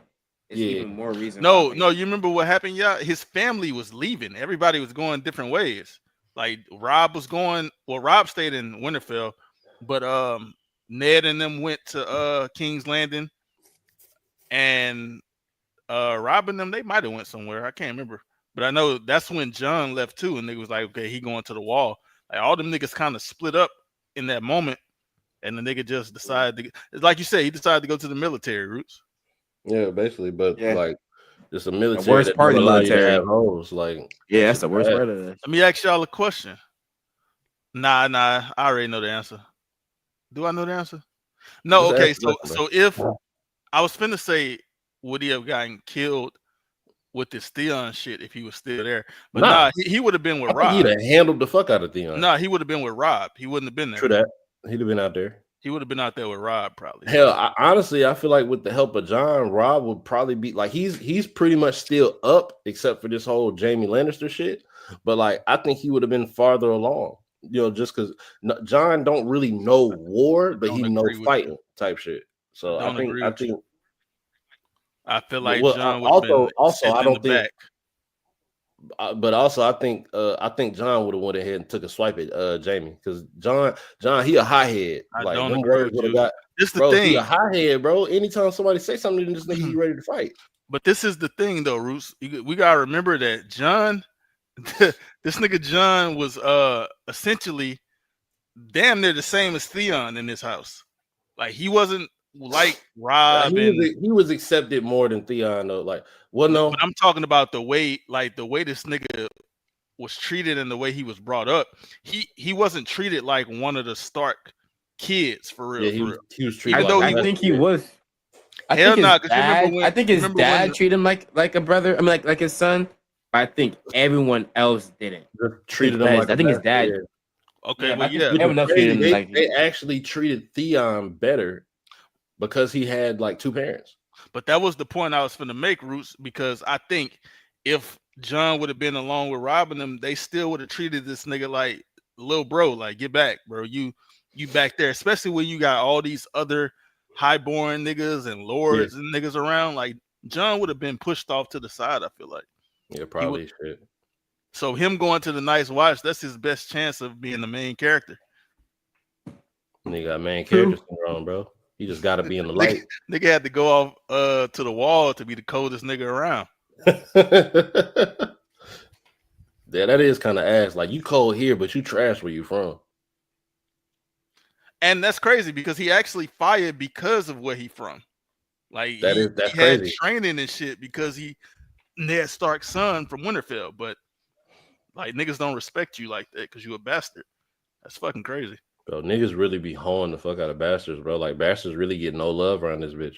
is yeah. even more reason why. No, Like, no, you remember what happened? Yeah, his family was leaving. Everybody was going different ways. Like Rob was going. Well, Rob stayed in Winterfell, but Ned and them went to King's Landing, and Rob and them they might have went somewhere. I can't remember, but I know that's when John left too, and they was like, okay, he going to the wall. Like all them niggas kind of split up in that moment, and the nigga just decided to. It's like you said, he decided to go to the military roots. Yeah, basically, but yeah, like it's a the military worst that part don't of the allow you to military. have hoes. Like Yeah, that that's shit the worst bad. part of this. Let me ask y'all a question. Nah, I already know the answer. Do I know the answer? No, Just okay. ask the question, So if I was finna say, would he have gotten killed with this Theon shit if he was still there? But Nah, nah, he would have been with I think he'd Rob. have handled the fuck out of Theon. Nah, he would have been with Rob. He wouldn't have been there. True that. He'd have been out there. He would have been out there with Rob probably. Hell, honestly, I feel like with the help of John, Rob would probably be like he's pretty much still up, except for this whole Jamie Lannister shit. But like, I think he would have been farther along, you know, just because John don't really know war, but he Don't know agree with you. fighting type shit. I So don't agree I with you. think, I feel like well, John would have been also, sitting I in the don't think, back. but also I think John would have went ahead and took a swipe at Jamie because John, he a hothead. I Like don't them agree words with would have you. got. This the Bro, he a thing. hothead, bro. Anytime somebody say something to this nigga, he ready to fight. But this is the thing though, Roos. We gotta remember that John, this nigga John was essentially damn near the same as Theon in this house. Like he wasn't like Rob and He was accepted more than Theon though. Like, well, no, but I'm talking about the way this nigga was treated and the way he was brought up. He wasn't treated like one of the Stark kids for real, yeah, for real. he was treated Even though like he I was think he was. I hell think his nah, because dad. I think his remember dad when treated him like a brother. I mean, like his son. But I think everyone else didn't. treated him like I think his dad. okay, Yeah, well I think yeah. everyone else treated him they, like. they actually treated Theon better because he had like two parents. But that was the point I was finna make, Roots, because I think if John would have been along with Rob and them, they still would have treated this nigga like little bro, like get back, bro. You back there, especially when you got all these other highborn niggas and lords and niggas around. Like John would have been pushed off to the side, I feel like. Yeah, probably shit. So him going to the Nice Watch, that's his best chance of being the main character. Nigga got main character syndrome, bro. He just got to be in the light. Nigga had to go off to the wall to be the coldest nigga around. Yeah, that is kind of ass. Like you cold here, but you trash where you from. And that's crazy because he actually fired because of where he from. Like That's he crazy. had training and shit because he Ned Stark's son from Winterfell, but like niggas don't respect you like that because you a bastard. That's fucking crazy. Bro, niggas really be hoeing the fuck out of bastards, bro. Like bastards really get no love around this bitch.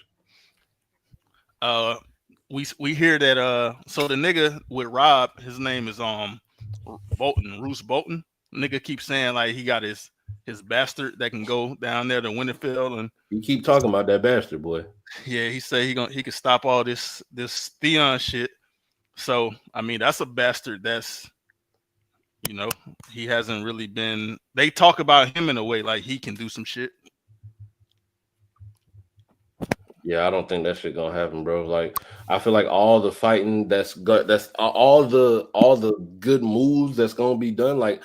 We hear that so the nigga with Rob, his name is Bolton, Roose Bolton. Nigga keeps saying like he got his bastard that can go down there to Winterfell and you keep talking about that bastard, boy. Yeah, he said he can stop all this Theon shit. So I mean that's a bastard that's he hasn't really been. They talk about him in a way like he can do some shit. Yeah, I don't think that shit gonna happen, bro. Like, I feel like all the fighting that's all the good moves that's gonna be done. Like,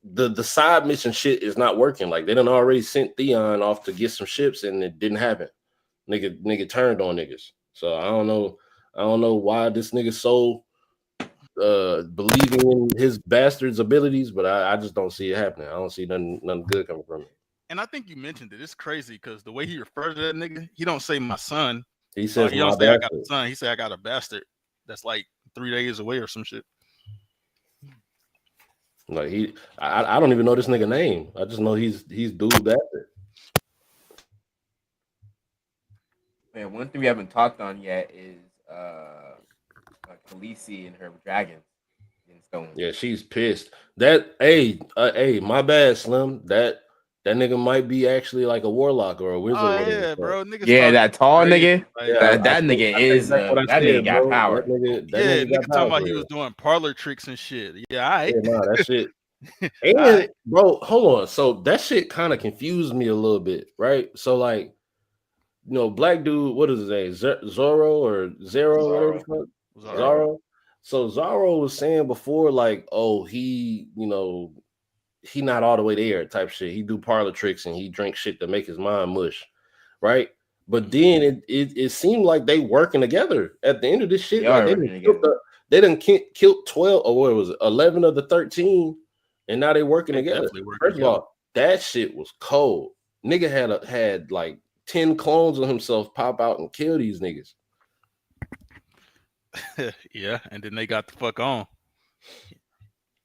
the side mission shit is not working. Like, they done already sent Theon off to get some ships, and it didn't happen. Nigga turned on niggas. So I don't know why this nigga so believing in his bastard's abilities, but I just don't see it happening. I don't see nothing good coming from it. And I think you mentioned it. It's crazy because the way he refers to that nigga, he don't say my son. He says he don't say I got a son. He say I got a bastard that's like 3 days away or some shit. Like I don't even know this nigga name. I just know he's dude bastard. Man, one thing we haven't talked on yet is Khaleesi and her dragons getting stolen. Yeah, she's pissed. That hey, my bad, Slim. That nigga might be actually like a warlock or a wizard. Oh Whatever the yeah, fuck. bro. Niggas Yeah, talking that tall crazy. nigga. Like, Yeah, That nigga I think is that's what I that nigga said, got bro. power. That yeah, nigga nigga got talking power about for he was real. doing parlor tricks and shit. Yeah, all right. Yeah, nah, that shit. All And right. bro, hold on. So that shit kind of confused me a little bit, right? So like, black dude, what is his name? Zorro or Zero, whatever the fuck. Zara. Zorro. So Zorro was saying before, like, oh, he not all the way there type shit. He do parlor tricks and he drink shit to make his mind mush, right? But then it seemed like they working together at the end of this shit. They Like are working together. they done killed 12 or what was it, 11 of the 13, and now they working They together. definitely working First together. of all, that shit was cold. Nigga had like 10 clones of himself pop out and kill these niggas. Yeah, and then they got the fuck on.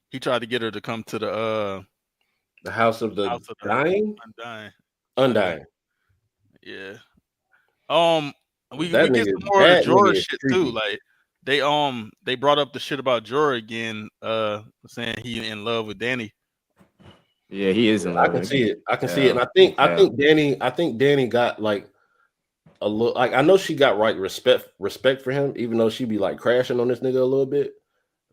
He tried to get her to come to The House of the House of the Dying? Undying. Yeah. We That get nigga- some more of the that Jorah nigga is shit creepy. too. Like they brought up the shit about Jorah again, saying he in love with Dany. Yeah, he is in I love. can with see her. it. I can see it. And I think Danny got like a little, like, I know she got respect for him, even though she be like crashing on this nigga a little bit.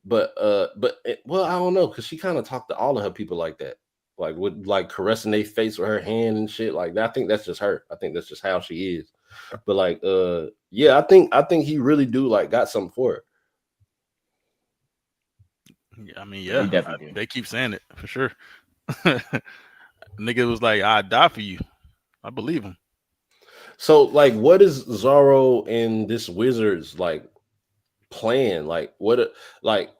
But well, I don't know, because she kind of talked to all of her people like that, like with like caressing their face with her hand and shit like that. I think that's just her. I think that's just how she is. But like, yeah, I think he really do like got something for her. Yeah, I mean, He yeah, definitely do. they keep saying it for sure. Nigga was like, "I'd die for you." I believe him. So like, what is Zorro and this wizard's like plan? Like, like,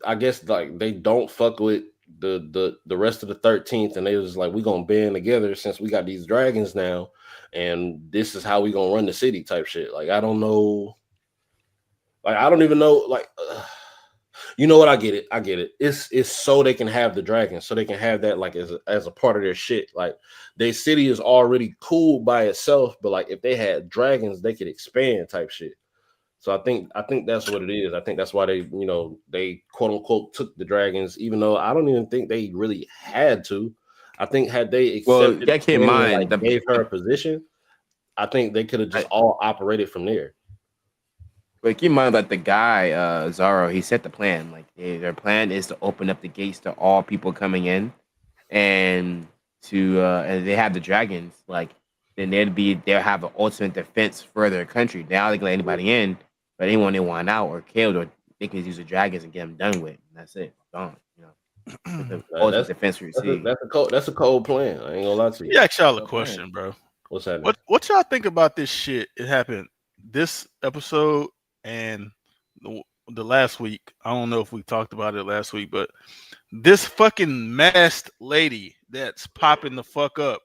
I guess like they don't fuck with the rest of the 13th, and they was like, we gonna band together since we got these dragons now, and this is how we gonna run the city type shit. Like, I don't know. Like, I don't even know. Like, you know what? I get it. It's so they can have the dragons, so they can have that like as a part of their shit. Like, their city is already cool by itself, but like if they had dragons, they could expand type shit. So I think that's what it is. I think that's why they quote unquote took the dragons, even though I don't even think they really had to. I think had they accepted keep in Dany and, mind, like, gave her a position, I think they could have just all operated from there. But keep in mind that the guy, Zorro, he set the plan. Like their plan is to open up the gates to all people coming in, and and they have the dragons. Like then they'll have an ultimate defense for their country. Now they can let anybody in, but anyone they want out or killed, or they can use the dragons and get them done with. And that's it. Gone. The ultimate defense for your city. That's a cold plan. I ain't gonna lie to you. Let me ask y'all a question, bro. What's happening? What y'all think about this shit? It happened this episode and the last week. I don't know if we talked about it last week, but this fucking masked lady that's popping the fuck up,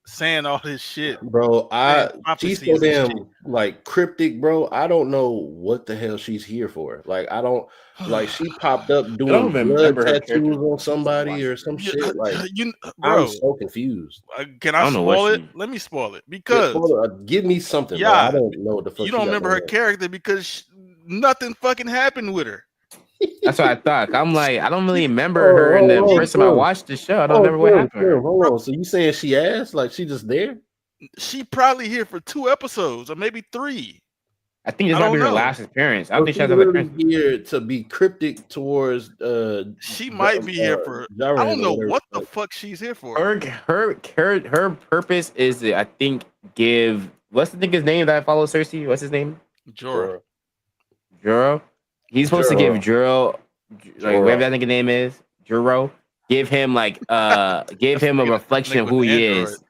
saying all this shit, bro. She's so prophecies and damn shit. like cryptic, bro. I don't know what the hell she's here for. Like, I don't like, she popped up doing blood remember her tattoos character. on somebody or some shit. Like, bro, I'm so confused. Can I I don't know what spoil it? she- Let me spoil it Yeah, because give me something, bro. yeah, I don't know what the fuck you she don't got remember her going on. character because nothing fucking happened with her. That's what I thought. I'm like, I don't really remember her in the first time I watched the show. I don't remember what happened to her. Hold on. So you saying she asked? Like, she just there? She probably here for 2 episodes or maybe 3. I think this I might don't be her know. last appearance. I So don't think she she has another really appearance. here to be cryptic towards She might be here for I Jaren don't or know whatever what the the fuck. fuck she's here for. Her purpose is to, I think, give what's the nigga's name that follows Cersei? What's his name? Jorah. Juro. He's supposed to give Juro, like Jorah. whatever that nigga name is, Juro. Give him give him a reflection of who he is.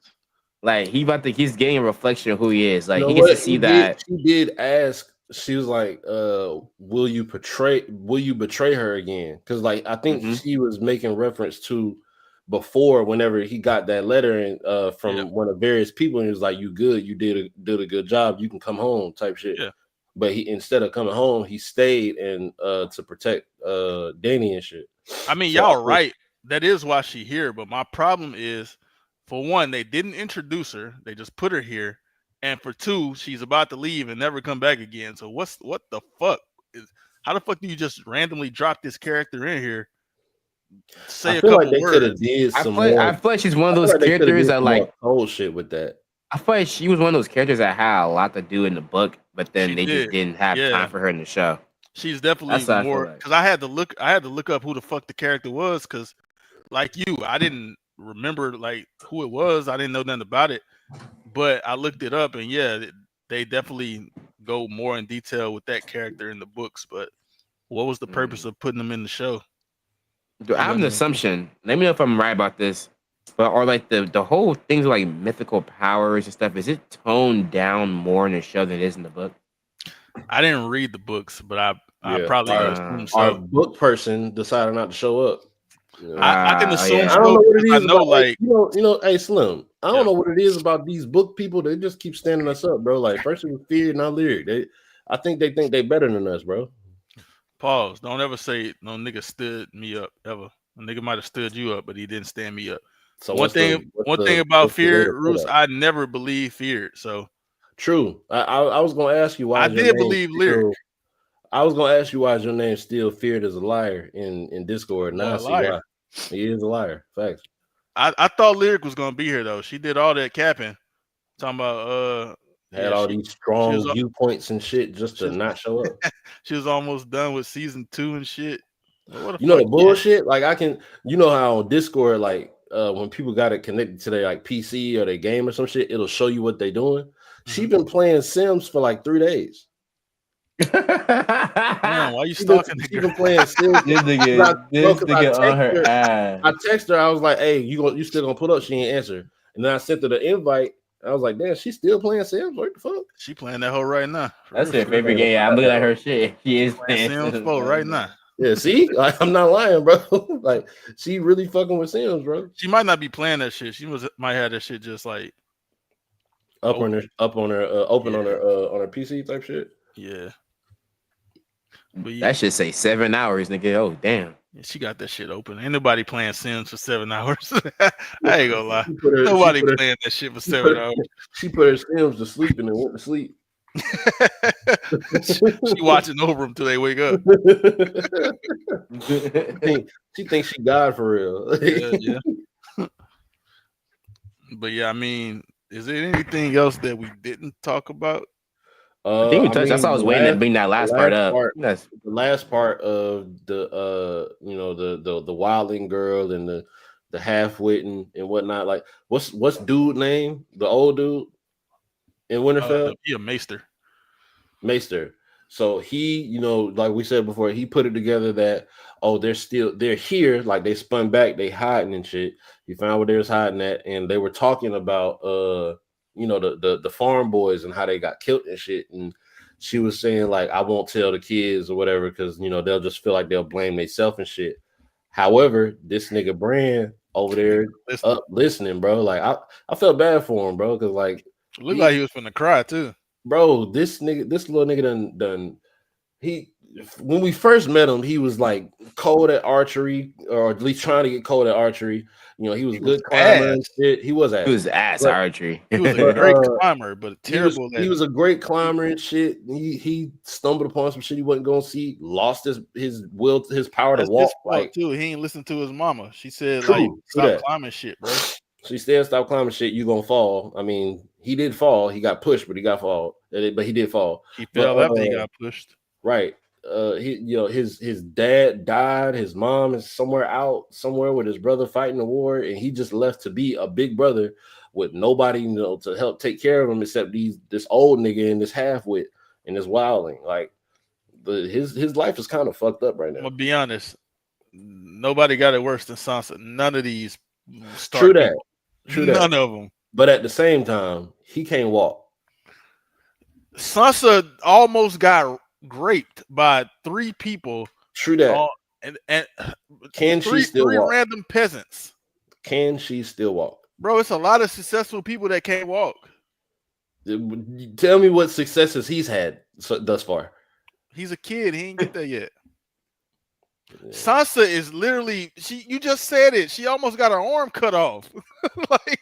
Like he's getting a reflection of who he is. Like You know he gets to what? see that. She did ask. She was like, will you betray her again? Because like, I think she was making reference to before, whenever he got that letter and from one of various people, and he was like, you good, you did a good job, you can come home type shit. Yeah. But he, instead of coming home, he stayed and to protect Dany and shit. I mean, So y'all right. That is why she here. But my problem is, for one, they didn't introduce her. They just put her here. and for 2, she's about to leave and never come back again. So what the fuck? How the fuck do you just randomly drop this character in here? Say I a feel like couple they could have words. did I some feel like, more. I feel like she's one of I feel those like they could have characters did that some like. more cold shit with that. I feel like she was one of those characters that had a lot to do in the book, but then She they just did. didn't have Yeah. time for her in the show. She's That's definitely what I feel more like. because I had to look up who the fuck the character was because like you, I didn't remember like who it was. I didn't know nothing about it, but I looked it up and yeah, they definitely go more in detail with that character in the books. But what was the purpose of putting them in the show? I have an assumption. Let me know if I'm right about this. But are like the whole things like mythical powers and stuff, is it toned down more in the show than it is in the book? I didn't read the books, but I Yeah. probably Our- assume Our so. book person decided not to show up. You know? I can assume yeah. I don't know what it because is I know about, like you know, hey Slim. I don't Yeah. know what it is about these book people. They just keep standing us up, bro. Like first it was Fear, now Lyric. I think they better than us, bro. pause. Don't ever say no nigga stood me up ever. A nigga might have stood you up, but he didn't stand me up. So one thing about what's the way to Fear, put Roos, that? I never believed Feared. So True. I was gonna ask you why I is your did name believe still- Lyric. I was gonna ask you why is your name still Feared as a liar in Discord. Now I Well, see liar. why. He is a liar. Facts. I thought Lyric was gonna be here though. She did all that capping. Talking about Had yeah, all she these strong was- viewpoints and shit just she to was- not show up. she was almost done with season 2 and shit. What the You know fuck? the bullshit? Like you know how on Discord, like when people got it connected to their like PC or their game or some shit, it'll show you what they doing. She been playing Sims for like 3 days. Damn, why you She been, stalking the she girl? been playing Sims. This nigga on her ass. I text her. I was like, "Hey, you still gonna pull up?" She ain't answer. And then I sent her the invite. I was like, "Damn, she's still playing Sims? What the fuck?" She playing that hoe right now. For That's real, her favorite game. I'm looking at her shit. She is playing Sims 4 right now. Yeah, see, like, I'm not lying, bro. Like she really fucking with Sims, bro. She might not be playing that shit. She might have that shit just like Open on her on her PC type shit. yeah. But yeah, That should say 7 hours, nigga. Oh damn. she got that shit open. Ain't nobody playing Sims for 7 hours. I ain't gonna lie. She put her- Nobody she put her- playing that shit for she 7 put- hours. She put her Sims to sleep and then went to sleep. she watching over them till they wake up. She thinks she God for real. Yeah. But yeah, I mean, is there anything else that we didn't talk about? I think we touched. That's why I was waiting to bring that last part up. The last part of the you know the wilding girl and the half-wit and whatnot. Like what's dude name? The old dude in Winterfell? Yeah, Maester. So he, you know, like we said before, he put it together that they're here, like they spun back, they hiding and shit. He found where they was hiding at, and they were talking about you know, the farm boys and how they got killed and shit. And she was saying, like, I won't tell the kids or whatever, because you know, they'll just feel like they'll blame themselves and shit. However, this nigga Bran over there listening, bro. Like I felt bad for him, bro, because like looked like he was finna cry too. Bro, this little nigga done when we first met him, he was like cold at archery, or at least trying to get cold at archery. You know, he was good climber and shit. He was ass archery. He was a great climber, but terrible. He was a great climber and shit. He stumbled upon some shit he wasn't gonna see, lost his will, his power to walk. Like too, he ain't listened to his mama. She said, True, like, stop that. climbing shit, bro. She said, stop climbing shit, you gonna fall. I mean, he did fall. He got pushed, but he did fall. He fell after he got pushed. Right. He, you know, his dad died. His mom is somewhere with his brother fighting the war, and he just left to be a big brother with nobody, you know, to help take care of him except this old nigga and this half-wit and this wildling. Like his life is kind of fucked up right now. I'm gonna be honest. Nobody got it worse than Sansa. None of these. True that. None of them. But at the same time, he can't walk. Sansa almost got raped by 3 people. True that. And can she still three walk? random peasants. Can she still walk? Bro, it's a lot of successful people that can't walk. Tell me what successes he's had thus far. He's a kid. He ain't get there yet. Yeah. Sansa is literally, you just said it. She almost got her arm cut off. Like,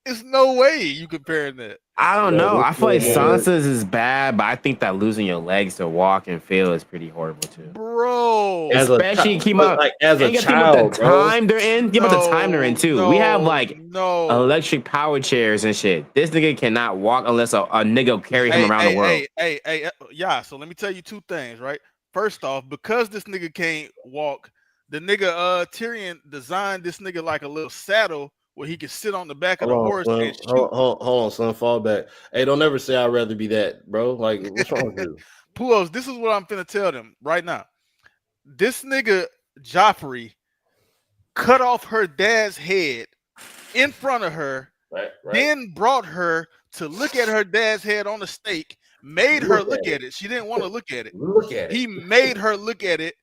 It's no way you comparing that. I don't know. I feel like Yeah. Sansa's is bad, but I think that losing your legs to walk and feel is pretty horrible too. Bro. Especially keep up like as a and you think child, about the bro. time they're in. Think about the time they're in too. We have like no. electric power chairs and shit. This nigga cannot walk unless a nigga carry him around the world. Yeah. So let me tell you two things, right? First off, because this nigga can't walk, the nigga Tyrion designed this nigga like a little saddle where he could sit on the back of the horse and shoot. Hold on, son. Fall back. Hey, don't ever say I'd rather be that, bro. Like, what's wrong with you? Puos, this is what I'm finna tell them right now. This nigga Joffrey cut off her dad's head in front of her, Right. then brought her to look at her dad's head on the stake, made her look at it. She didn't want to look at it. Look at it. He made her look at it.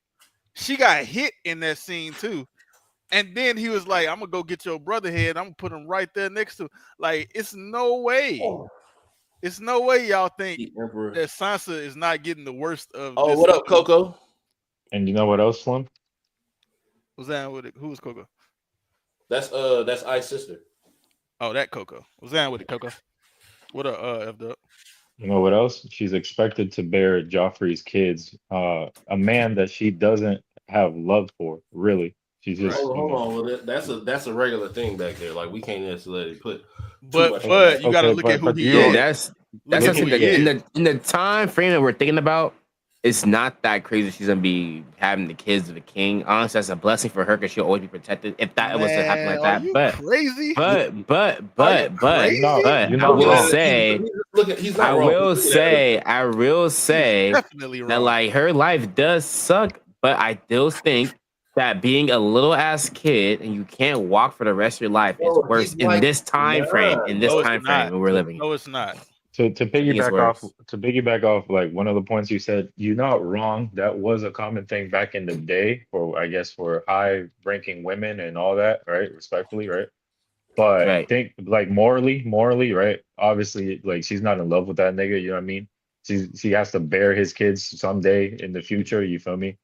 She got hit in that scene too. And then he was like, I'm gonna go get your brother head. I'm gonna put him right there next to him. Like, it's no way. It's no way y'all think that Sansa is not getting the worst of Oh, this. what up, Coco? And you know what else, Slim? Was that with it? Who was Coco? That's I's sister. Oh, that Coco. Was that with it, Coco? What up, F-Dub? You know what else? She's expected to bear Joffrey's kids, a man that she doesn't have love for, really. She's just hold on. Well, that's a regular thing back there. Like, we can't necessarily put. But you got to look at who he is. That's in the time frame that we're thinking about. It's not that crazy. She's gonna be having the kids of the king. Honestly, that's a blessing for her because she'll always be protected. If that was to happen like that, but crazy. But I will say that like her life does suck. But I still think that being a little ass kid and you can't walk for the rest of your life is worse in this time frame. In this time frame we're living. No, it's not. To piggyback off like one of the points you said, you're not wrong. That was a common thing back in the day for high ranking women and all that, right? Respectfully, right? But I think like morally, right? Obviously, like she's not in love with that nigga, you know what I mean? She has to bear his kids someday in the future, you feel me?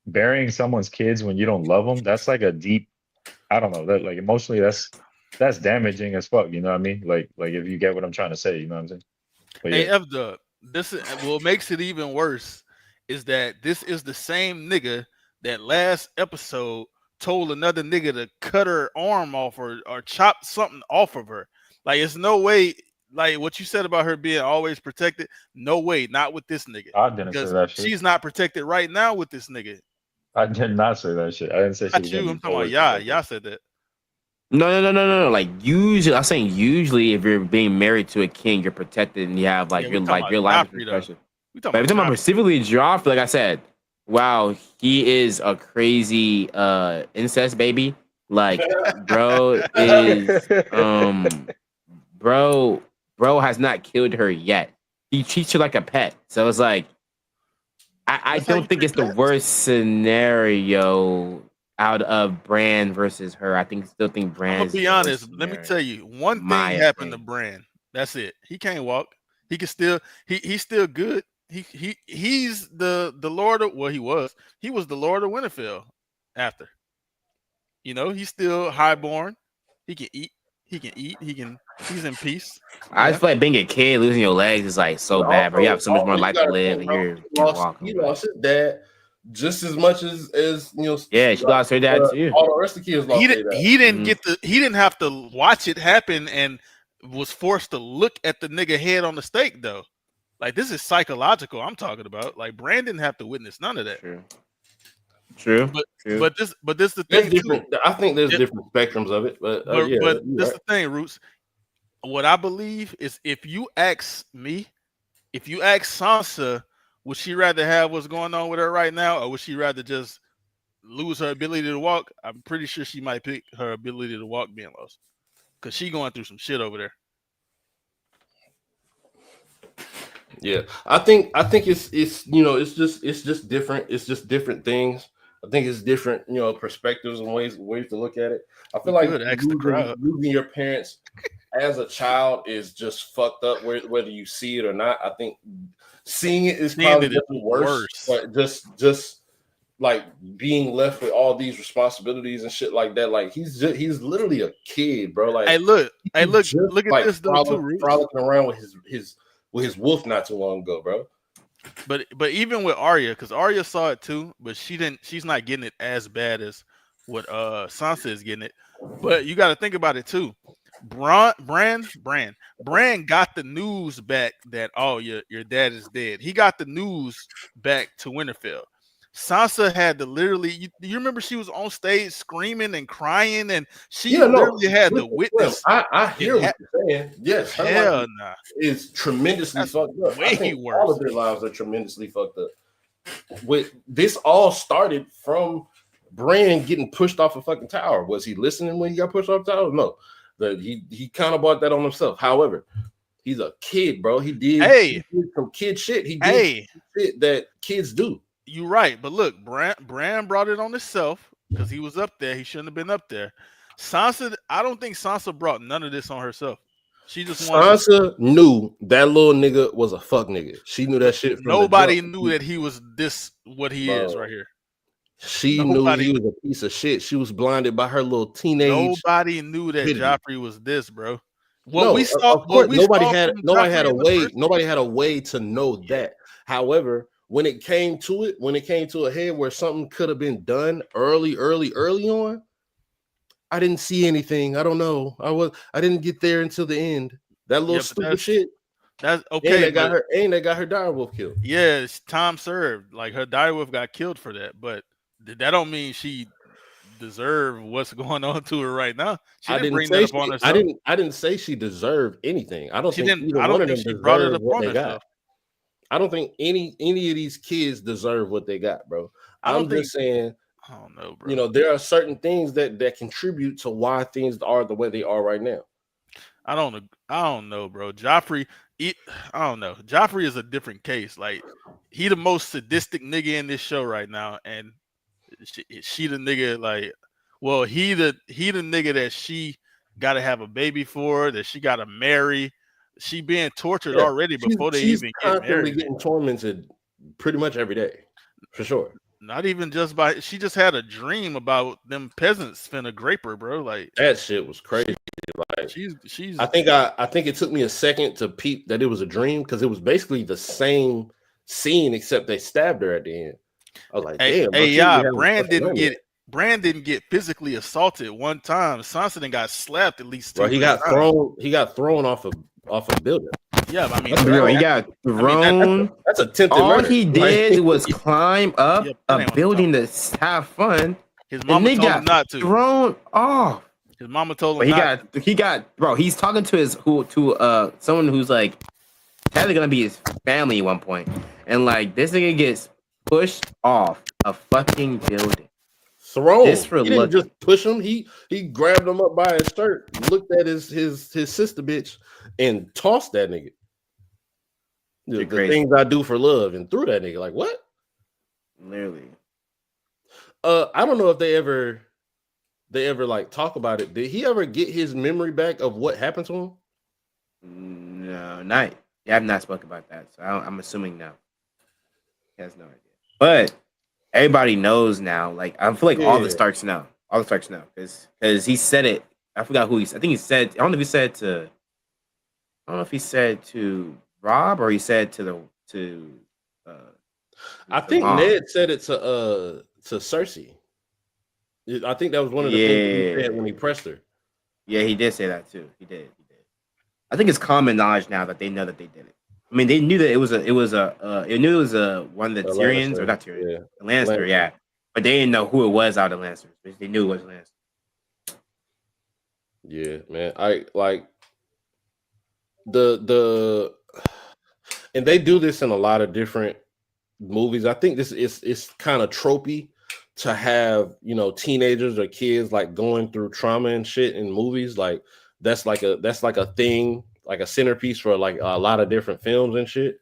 Burying someone's kids when you don't love them, that's like a deep, I don't know, that like emotionally that's damaging as fuck, you know what I mean? Like if you get what I'm trying to say, you know what I'm saying? But hey, F-Dub, this is what makes it even worse is that this is the same nigga that last episode told another nigga to cut her arm off or chop something off of her. Like, it's no way, like what you said about her being always protected, no way, not with this nigga. I didn't say that shit. She's not protected right now with this nigga. I did not say that shit. I didn't say she was I'm talking about y'all said that. No. Like usually, I'm saying usually, if you're being married to a king, you're protected and you have like your life is precious. But every time I'm specifically Joffrey, like I said, wow, he is a crazy incest baby. Like, bro is bro has not killed her yet. He treats her like a pet. So it's like, I don't think it's the worst scenario out of Bran versus her. I still think Bran. I'm gonna be honest. Let me tell you, one thing happened to Bran. That's it. He can't walk. He can still. He's still good. He's the Lord of. Well, he was the Lord of Winterfell. After, he's still highborn. He can eat. He's in peace. I just feel like being a kid, losing your legs is like so bad, bro. You have so much more life to live, and you're walking. He lost his dad just as much as Yeah, she lost her dad too. All the rest of the kids lost their dad. He didn't he didn't have to watch it happen and was forced to look at the nigga head on the stake though. Like, this is psychological. I'm talking about. Like, Bran didn't have to witness none of that. True. But this the thing. I think there's different spectrums of it, but this the thing, Roots. What I believe is, if you ask Sansa, would she rather have what's going on with her right now, or would she rather just lose her ability to walk? I'm pretty sure she might pick her ability to walk being lost, because she going through some shit over there. Yeah, I think it's just different. It's just different things. I think it's different, perspectives and ways to look at it. I feel like losing your parents as a child is just fucked up, whether you see it or not. I think seeing it is probably worse. But just like being left with all these responsibilities and shit like that. Like he's literally a kid, bro. Like look at like this though too, Rich. frolicking around with his wolf not too long ago, bro. But even with Arya, because Arya saw it too, but she's not getting it as bad as what Sansa is getting it. But you got to think about it too. Bran got the news back that your dad is dead. He got the news back to Winterfell. Sansa had to literally. You remember she was on stage screaming and crying, and she literally had to witness. I hear what you're saying. Yes, hell nah. Is tremendously fucked up. Way I think worse. All of their lives are tremendously fucked up. With this all started from Bran getting pushed off a fucking tower. Was he listening when he got pushed off the tower? No. He kind of bought that on himself. However, he's a kid, bro. He did some kid shit. He did shit that kids do. You're right, but look, Bran brought it on himself because he was up there. He shouldn't have been up there. Sansa, I don't think Sansa brought none of this on herself. She just Sansa knew that little nigga was a fuck nigga. She knew that shit. Nobody knew that he was what he is right here. She knew he was a piece of shit. She was blinded by her little teenage. Nobody knew that Joffrey was this, bro. Nobody had a way to know that. However, when it came to a head where something could have been done early on, I didn't see anything. I don't know. I didn't get there until the end. That little stupid shit. That's okay. And they got her direwolf killed. Yeah, it's time served. Like her direwolf got killed for that, but that don't mean she deserved what's going on to her right now. She didn't bring that upon herself. I didn't say she deserved anything. I don't think she brought it upon herself. I don't think any of these kids deserve what they got, bro. I'm just saying. I don't know, bro. You know, there are certain things that contribute to why things are the way they are right now. I don't know, bro. Joffrey, I don't know. Joffrey is a different case. Like he the most sadistic nigga in this show right now, and she the nigga. Like, well, he the nigga that she got to have a baby for, that she got to marry. She being tortured already before they even get married. Getting tormented pretty much every day, for sure. Not even just by. She just had a dream about them peasants finna grape her, bro. Like that shit was crazy. Like she's. I think it took me a second to peep that it was a dream because it was basically the same scene except they stabbed her at the end. I was like, damn. Bran didn't get physically assaulted one time. Sansa then got slapped at least. Bro, he got thrown off a building. Yeah, I mean, he got thrown. That's attempted all murder. He did was climb up a building to have fun. His mama told him not to. Thrown off. His mama told him he got bro. He's talking to someone who's like probably gonna be his family at one point, and like this nigga gets pushed off a fucking building. Thrown. He didn't just push him. He grabbed him up by his shirt, looked at his sister bitch, and tossed that nigga. The things I do for love, and threw that nigga. Like what? Literally. I don't know if they ever like talk about it. Did he ever get his memory back of what happened to him? No, not. Yeah, I've not spoken about that, so I'm assuming no. He has no idea. But everybody knows now. Like I feel like all the Starks know. All the Starks know because he said it. I forgot who he said. I think he said. I don't know if he said to. I don't know if he said to Rob or he said to I think Ned said it to Cersei. I think that was one of the things he said when he pressed her. Yeah, he did say that too. He did. I think it's common knowledge now that they know that they did it. I mean, they knew that it was one of the Tyrions or not Tyrion, Lannister, yeah. But they didn't know who it was out of Lannister. They knew it was Lannister. Yeah, man. I like the and they do this in a lot of different movies. I think this is kind of tropey to have, you know, teenagers or kids like going through trauma and shit in movies. Like that's like a thing, like a centerpiece for like a lot of different films and shit.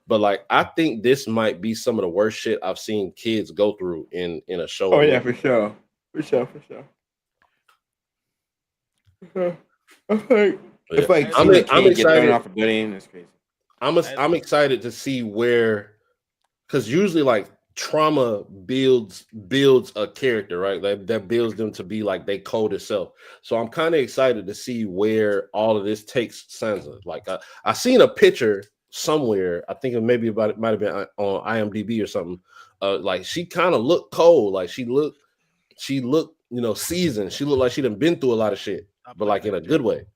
But like I think this might be some of the worst shit I've seen kids go through in a show. Oh yeah, for sure. It's like I'm excited off a building. It's crazy. I'm excited to see where, because usually like trauma builds a character, right? Like that builds them to be like they coldest self. So I'm kind of excited to see where all of this takes Sansa. Like I seen a picture somewhere. I think it might have been on IMDb or something. Like she kind of looked cold. Like she looked, seasoned. She looked like she done been through a lot of shit, but like in a good way,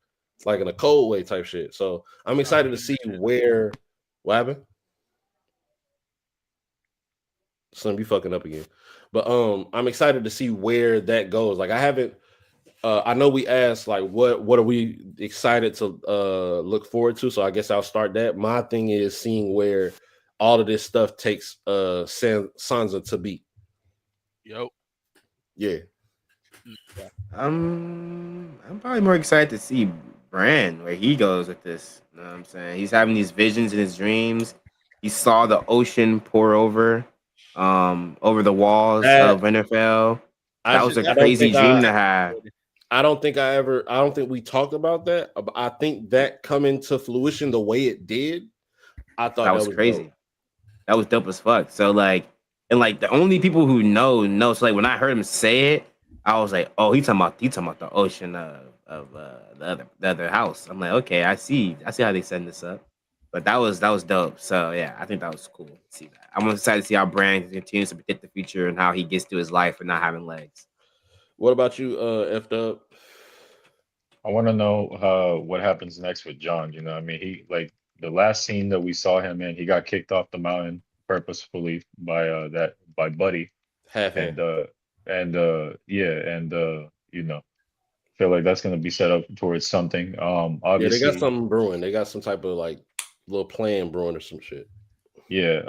like in a cold way type shit. So I'm excited to see where what happened. Son, be fucking up again. But I'm excited to see where that goes. Like I haven't I know we asked like what are we excited to look forward to. So I guess I'll start that. My thing is seeing where all of this stuff takes Sansa to be. Yo. Yeah. I'm probably more excited to see Bran where he goes with this. You know what I'm saying? He's having these visions in his dreams. He saw the ocean pour over the walls of Winterfell. That was a crazy dream to have. I don't think we talked about that. I think that coming to fruition the way it did, I thought that was crazy. Dope. That was dope as fuck. So like, and like the only people who know. So like when I heard him say it, I was like, oh, he talking about the ocean of the other house. I'm like, okay, I see how they setting this up. But that was dope. So yeah, I think that was cool to see that. I'm excited to see how Bran continues to predict the future and how he gets through his life and not having legs. What about you, F-Dub? I want to know what happens next with Jon. You know, I mean, he like the last scene that we saw him in, he got kicked off the mountain purposefully by Buddy. You know, feel like that's gonna be set up towards something. Obviously, they got something brewing. They got some type of like little plan brewing or some shit. Yeah,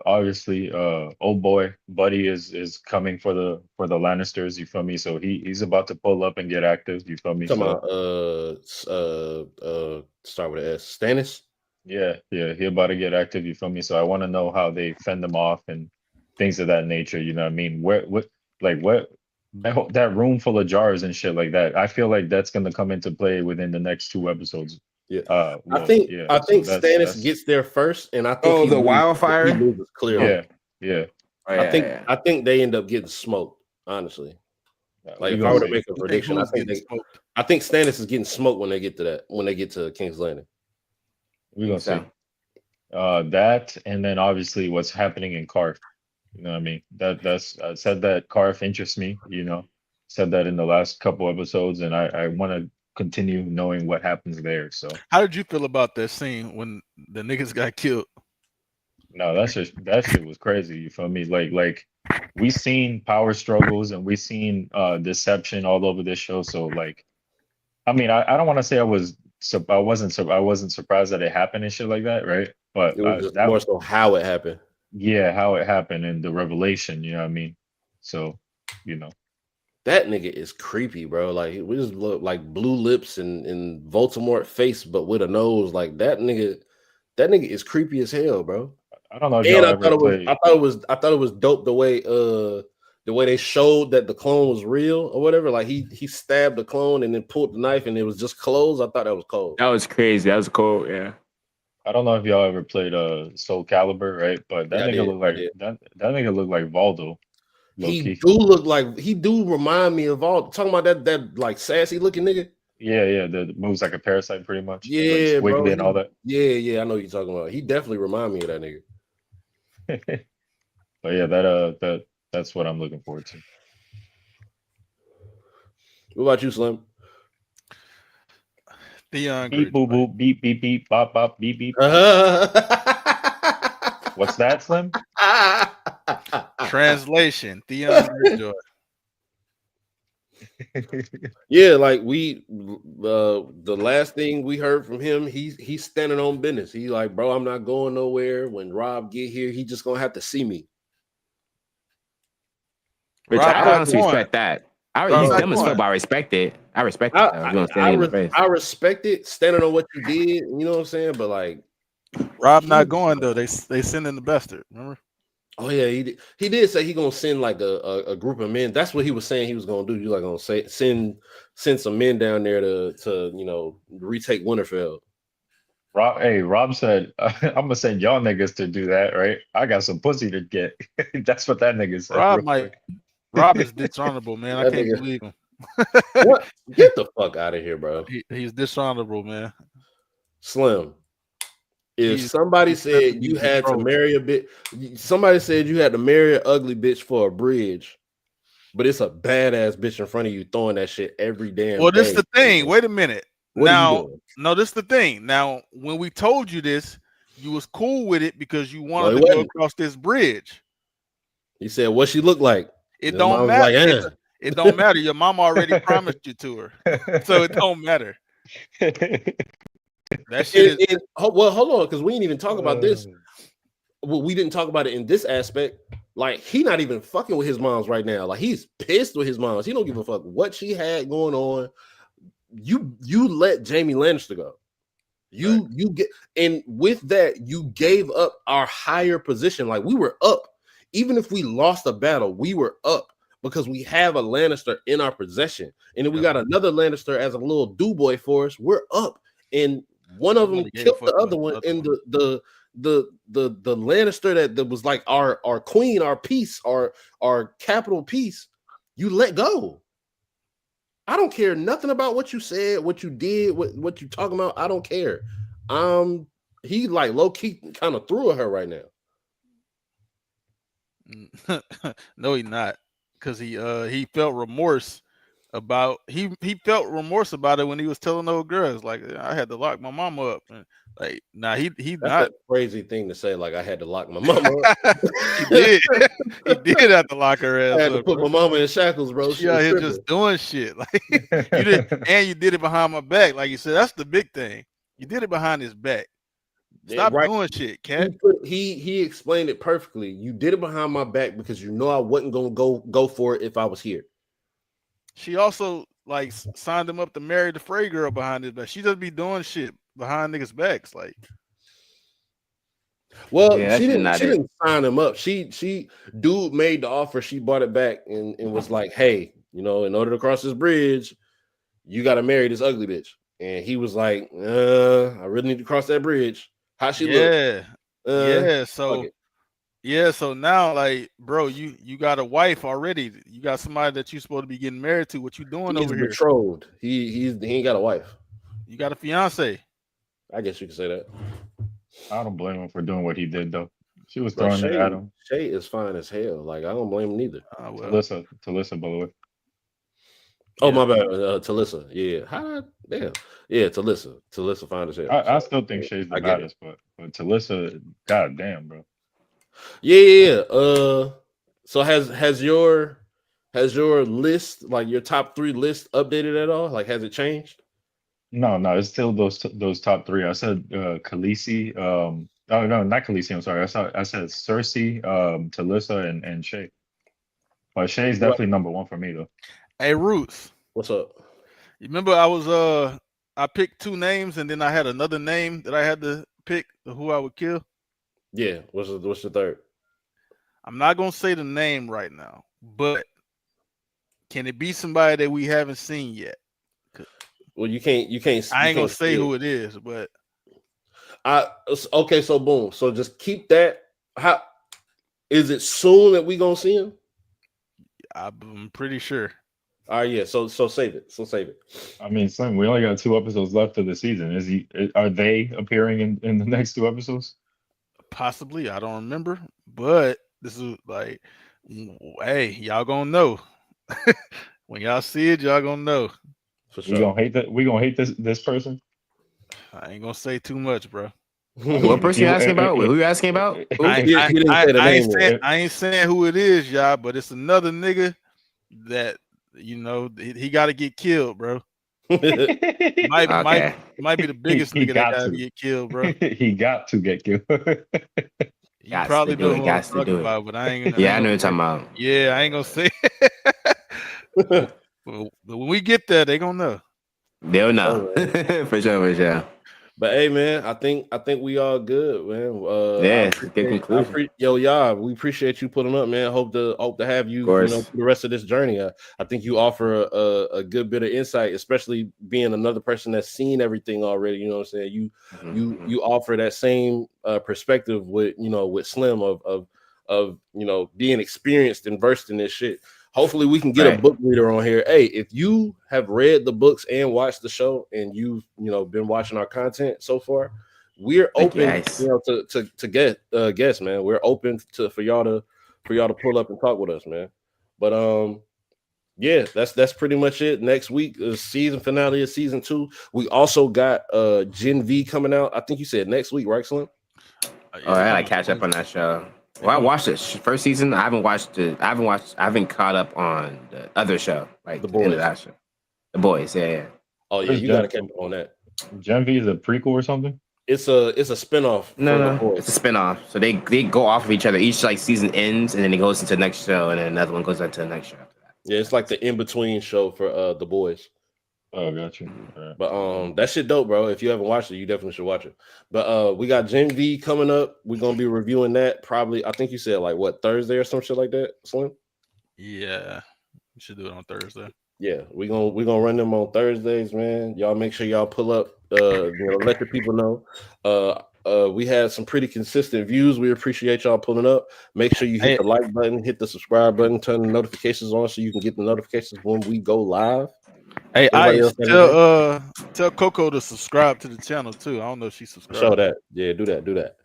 obviously, old boy Buddy is coming for the Lannisters. You feel me? So he's about to pull up and get active. You feel me? Talking about start with an S. Stannis. Yeah, he about to get active. You feel me? So I want to know how they fend them off and things of that nature. You know what I mean? What that room full of jars and shit like that. I feel like that's gonna come into play within the next 2 episodes. Yeah, I think Stannis gets there first, and I think the wildfire. He loses clearly. Yeah. I think they end up getting smoked. Honestly, like if I were to make a prediction, I think Stannis is getting smoked when they get to that. When they get to King's Landing, we're gonna see that, and then obviously what's happening in Qarth. You know what I mean? That's I said that Qarth interests me. You know, said that in the last couple episodes, and I want to continue knowing what happens there. So how did you feel about that scene when the niggas got killed? No, that shit was crazy. You feel me? Like we seen power struggles and we seen deception all over this show. So like, I mean, I don't want to say I wasn't surprised that it happened and shit like that, right? But it was just more so how it happened. Yeah, how it happened and the revelation. You know what I mean? So, you know. That nigga is creepy, bro. Like we just look like blue lips and Voldemort face, but with a nose. Like that nigga is creepy as hell, bro. I don't know. If I thought it was dope the way they showed that the clone was real or whatever. Like he stabbed the clone and then pulled the knife and it was just clothes. I thought that was cold. That was crazy. That was cool. Yeah. I don't know if y'all ever played Soul Calibur, right? But that nigga looked like that nigga looked like Valdo. He do remind me of all talking about that like sassy looking nigga. Yeah, that moves like a parasite pretty much. Yeah, like bro. And all that. Yeah, I know what you're talking about. He definitely remind me of that nigga. But yeah, that's what I'm looking forward to. What about you, Slim? Theon. Beep boop boop beep beep beep bop bop beep beep. What's that, Slim? Translation: Theon Greyjoy. Yeah, like the last thing we heard from him, he's standing on business. He like, bro, I'm not going nowhere. When Rob get here, he just gonna have to see me. Which I honestly respect that. He's dumb as fuck, but I respect it. I respect it. I respect it, standing on what you did. You know what I'm saying? But like, Rob not going though. They sending the bastard. Remember? Oh yeah, he did say he gonna send like a group of men. That's what he was saying he was gonna do. He's like gonna send some men down there to retake Winterfell. Rob said, "I'm gonna send y'all niggas to do that, right? I got some pussy to get." That's what that nigga said, real quick. Rob is dishonorable, man. I That can't nigga, believe him. what? Get the fuck out of here, bro. He's dishonorable, man. Slim. If He's somebody said you had to betrothed. marry a bitch, somebody said you had to marry an ugly bitch for a bridge, but it's a badass bitch in front of you throwing that shit every damn Well, day. this is the thing. Wait a minute. What are you Now, doing? no, this is the thing. Now, when we told you this, you was cool with it because you No, wanted he to go wasn't. across this bridge. He said, "What she look like?" It And don't mom was matter. like, It don't matter. Your mom already promised you to her, so it don't matter. That shit is. Well, hold on, because we didn't even talk about this. Well, we didn't talk about it in this aspect. Like, he not even fucking with his moms right now. Like, he's pissed with his moms. He don't give a fuck what she had going on. You let Jamie Lannister go. You get, and with that, you gave up our higher position. Like, we were up. Even if we lost a battle, we were up because we have a Lannister in our possession. And then we got another Lannister as a little do-boy for us. We're up. And one of them killed the other one. And the Lannister that was like our queen, our piece, our capital piece, you let go. I don't care nothing about what you said, what you did, what you talking about. I don't care. He like low key kind of threw at her right now. No, he not, because he felt remorse about he felt remorse about it when he was telling those girls like I had to lock my mama up. And like, nah, he That's not a crazy thing to say. Like, I had to lock my mama up. he did have to lock her ass I had to up, put bro. my mama in shackles, bro. She out here just doing shit. Like, you did it behind my back, like you said. That's the big thing. You did it behind his back. Stop doing shit, cat. He explained it perfectly. You did it behind my back because you know I wasn't gonna go for it if I was here. She also like signed him up to marry the Frey girl behind his back. She just be doing shit behind niggas' backs, like. Well, yeah, she didn't sign him up. She dude made the offer. She bought it back and was like, "Hey, in order to cross this bridge, you got to marry this ugly bitch." And he was like, "I really need to cross that bridge." How she look? So now, like, bro, you got a wife already. You got somebody that you supposed to be getting married to. What you doing over here? Betrothed. He ain't got a wife. You got a fiance. I guess you could say that. I don't blame him for doing what he did, though. She was throwing it at him. Shay is fine as hell. Like, I don't blame him neither. Talissa, by the way. Oh, my bad. Talissa. Yeah. Yeah, Talissa. Talissa fine as hell. I still think Shay's the baddest, but Talissa, goddamn, bro. Yeah. So has your list, like your top 3 list, updated at all? Like, has it changed? No, it's still those top 3. I said Khaleesi. Oh no, not Khaleesi. I'm sorry. I said Cersei, Talissa, and Shay. But Shay's definitely number 1 for me, though. Hey, Ruth. What's up? You remember I picked 2 names and then I had another name that I had to pick who I would kill. Yeah. What's the third? I'm not gonna say the name right now, but can it be somebody that we haven't seen yet? Well, you can't. I ain't gonna say who it is, but okay. So boom. So just keep that. How is it soon that we gonna see him? I'm pretty sure. All right, yeah. So save it. I mean, Slim, we only got 2 episodes left of the season. Are they appearing in the next 2 episodes? Possibly, I don't remember, but this is like, hey, y'all gonna know when y'all see it. Y'all gonna know. For sure. We gonna hate this person. I ain't gonna say too much, bro. What person you asking about? Who you asking about? I ain't saying who it is, y'all, but it's another nigga that he got to get killed, bro. Might be the biggest nigga that got to get killed, bro. He got to get killed. You probably know who I'm talking about, but I ain't gonna. Yeah, I know what you're talking about. Yeah, I ain't gonna say. But when we get there, they gonna know. They'll know. For sure. But hey, man, I think we all good, man. Yeah, good conclusion. We appreciate you putting up, man. Hope to have you, for the rest of this journey. I think you offer a good bit of insight, especially being another person that's seen everything already. You know what I'm saying? You offer that same perspective with Slim of being experienced and versed in this shit. Hopefully we can get a book reader on here. Hey, if you have read the books and watched the show and you've been watching our content so far, we're open to get guests, man. We're open for y'all to pull up and talk with us, man. But yeah, that's pretty much it. Next week is season finale of season 2. We also got Gen V coming out. I think you said next week, right, Slim? I gotta catch up on that show. Well, I watched it first season. I haven't watched it. I haven't caught up on the other show, like The Boys. End of that show. The Boys, yeah. Oh yeah, you gotta catch up on that. Gen V is a prequel or something? It's a spinoff. No, it's a spinoff. So they go off of each other. Each like season ends, and then it goes into the next show, and then another one goes into the next show after that. Yeah, it's like the in between show for The Boys. Oh, got you. Right. But that shit dope, bro. If you haven't watched it, you definitely should watch it. But we got Gen V coming up. We're gonna be reviewing that probably. I think you said like what, Thursday or some shit like that, Slim? Yeah, we should do it on Thursday. Yeah, we're gonna run them on Thursdays, man. Y'all make sure y'all pull up. Let the people know. We had some pretty consistent views. We appreciate y'all pulling up. Make sure you hit the like button, hit the subscribe button, turn the notifications on so you can get the notifications when we go live. Hey, tell Coco to subscribe to the channel too. I don't know if she subscribed. Show that. Yeah, do that.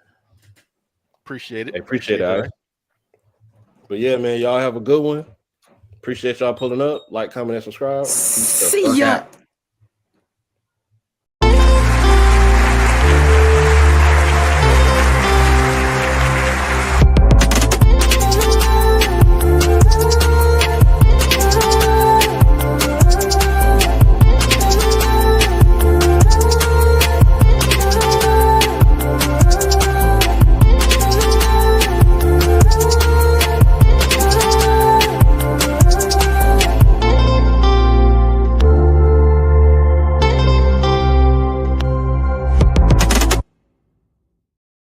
Appreciate it. Appreciate it. But yeah, man, y'all have a good one. Appreciate y'all pulling up. Like, comment, and subscribe. See ya.